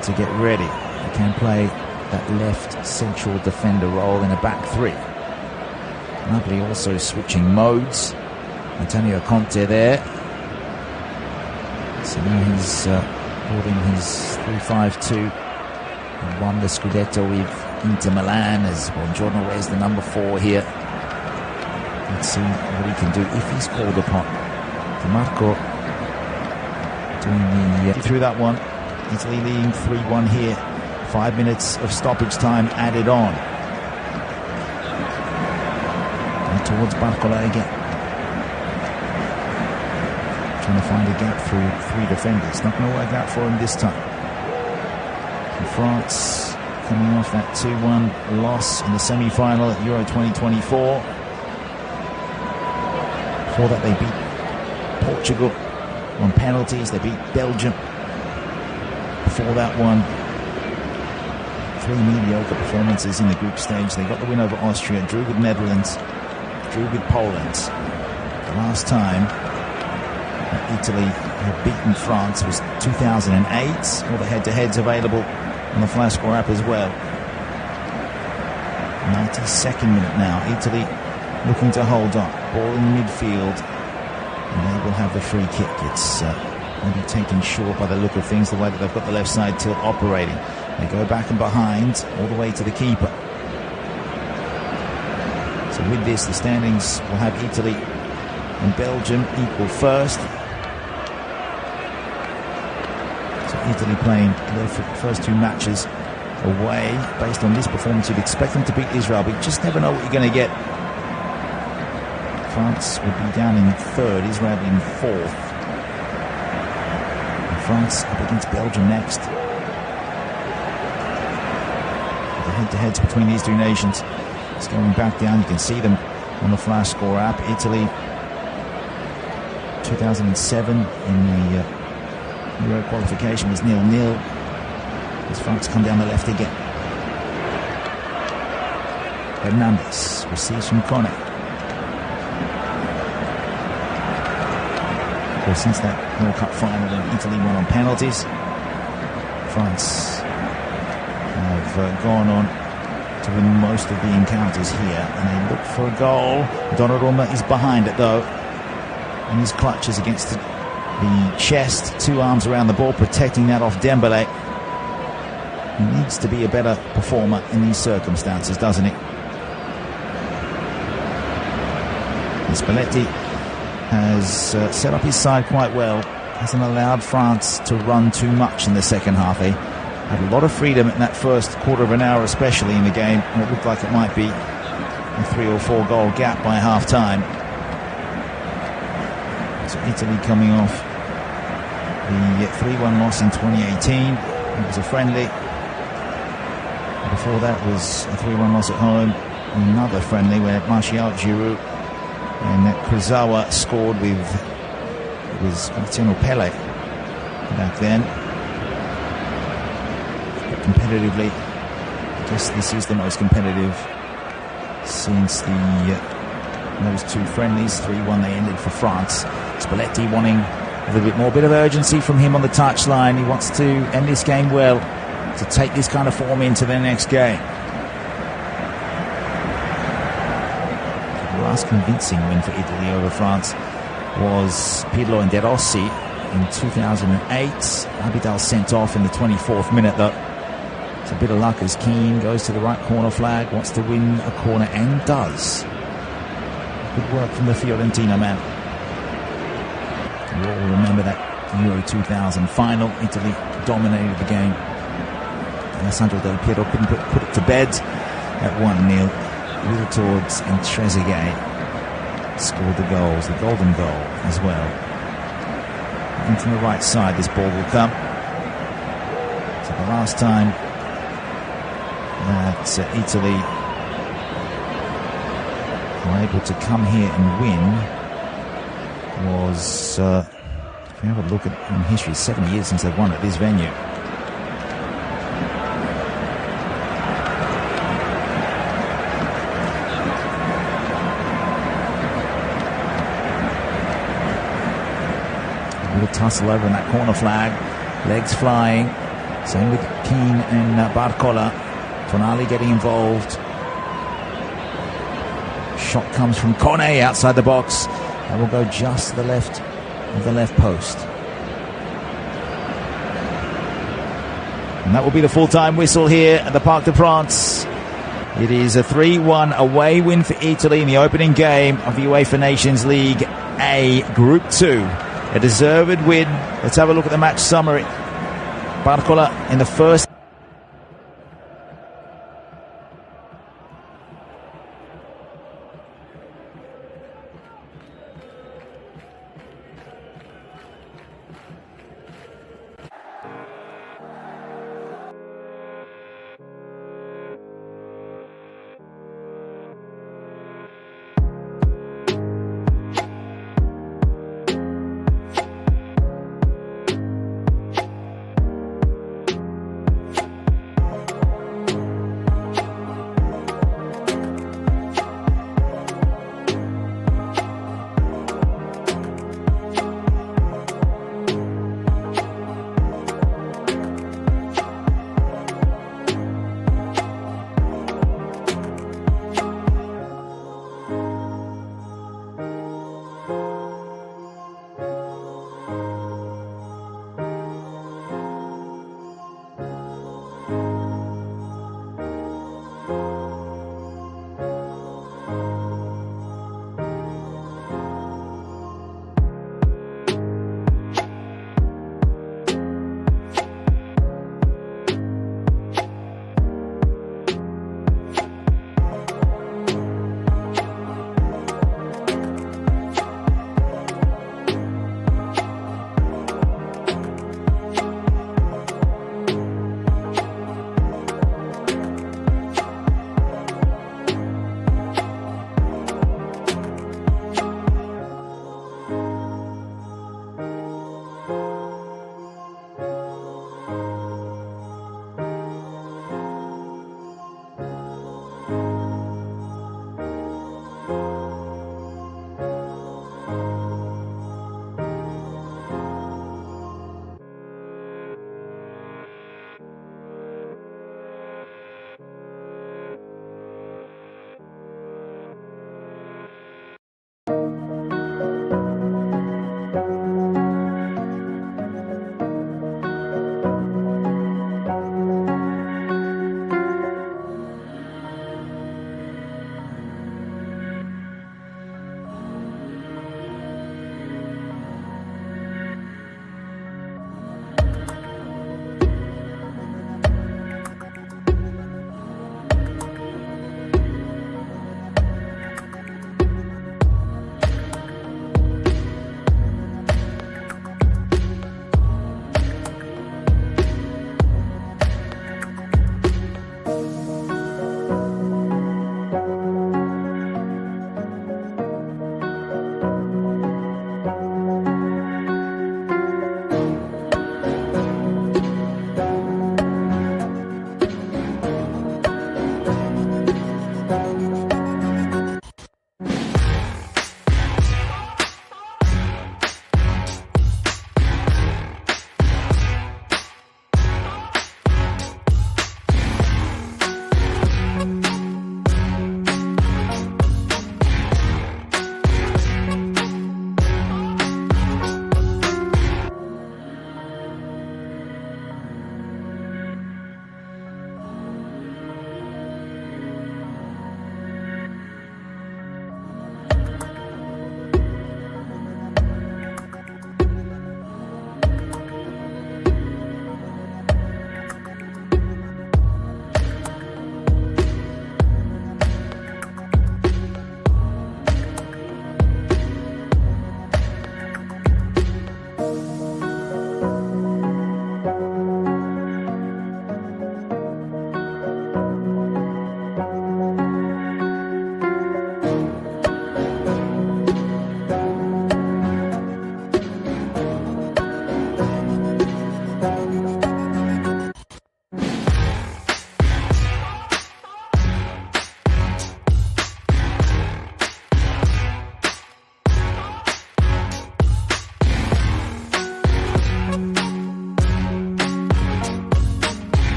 to get ready. He can play that left central defender role in a back 3. Napoli also switching modes. Antonio Conte there. So now he's holding his 3-5-2. He won the Scudetto with Inter Milan as Buongiorno wears the number 4 here. Let's see what he can do if he's called upon. Di Marco doing the through that one. Italy leading 3-1 here. 5 minutes of stoppage time added on. And towards Barcola again. Trying to find a gap through 3 defenders. Not going to work out for him this time. And France coming off that 2-1 loss in the semi-final at Euro 2024. Before that, they beat Portugal on penalties. They beat Belgium. Before that one, 3 mediocre performances in the group stage. They got the win over Austria, drew with Netherlands, drew with Poland. The last time that Italy had beaten France was 2008. All the head-to-heads available on the Flash Score app as well. 92nd minute now. Italy looking to hold on. Ball in midfield, and they will have the free kick. It's maybe taken short by the look of things, the way that they've got the left side tilt operating. They go back and behind, all the way to the keeper. So with this, the standings will have Italy and Belgium equal first. So Italy playing their first two matches away. Based on this performance, you'd expect them to beat Israel, but you just never know what you're going to get. France would be down in third, Israel in fourth. And France up against Belgium next. The head-to-heads between these two nations is going back down. You can see them on the flash score app. Italy 2007 in the Euro qualification was 0-0. As France come down the left again. Hernandez receives from Kone. Well, since that World Cup final, then Italy won on penalties. France have gone on to win most of the encounters here, and they look for a goal. Donnarumma is behind it though, and his clutches against the chest, two arms around the ball, protecting that off Dembele. He needs to be a better performer in these circumstances, doesn't he? Spalletti has set up his side quite well. Hasn't allowed France to run too much in the second half. They had a lot of freedom in that first quarter of an hour, especially in the game. And it looked like it might be a 3 or 4 goal gap by half time. So Italy coming off the 3-1 loss in 2018. It was a friendly. Before that was a 3-1 loss at home. Another friendly where Martial, Giroud and Kurzawa scored with, it was Martino Pele back then. But competitively, I guess this is the most competitive since those two friendlies. 3-1 they ended for France. Spalletti wanting a little bit more, bit of urgency from him on the touchline. He wants to end this game well, to take this kind of form into the next game. The last convincing win for Italy over France was Pirlo and De Rossi in 2008. Abidal sent off in the 24th minute though. It's a bit of luck as Keane goes to the right corner flag, wants to win a corner and does. Good work from the Fiorentina man. You all remember that Euro 2000 final. Italy dominated the game. Alessandro Del Piero couldn't put it to bed at 1-0. Little towards and Trezeguet scored the goals, the golden goal as well. And from the right side this ball will come. So the last time that Italy were able to come here and win was, if we have a look at in history, 7 years since they've won at this venue. Tussle over in that corner flag, legs flying, same with Keane and Barcola. Tonali getting involved. Shot comes from Kone outside the box. That will go just to the left of the left post. And that will be the full-time whistle here at the Parc de France. It is a 3-1 away win for Italy in the opening game of the UEFA Nations League A Group 2. A deserved win. Let's have a look at the match summary. Barcola in the first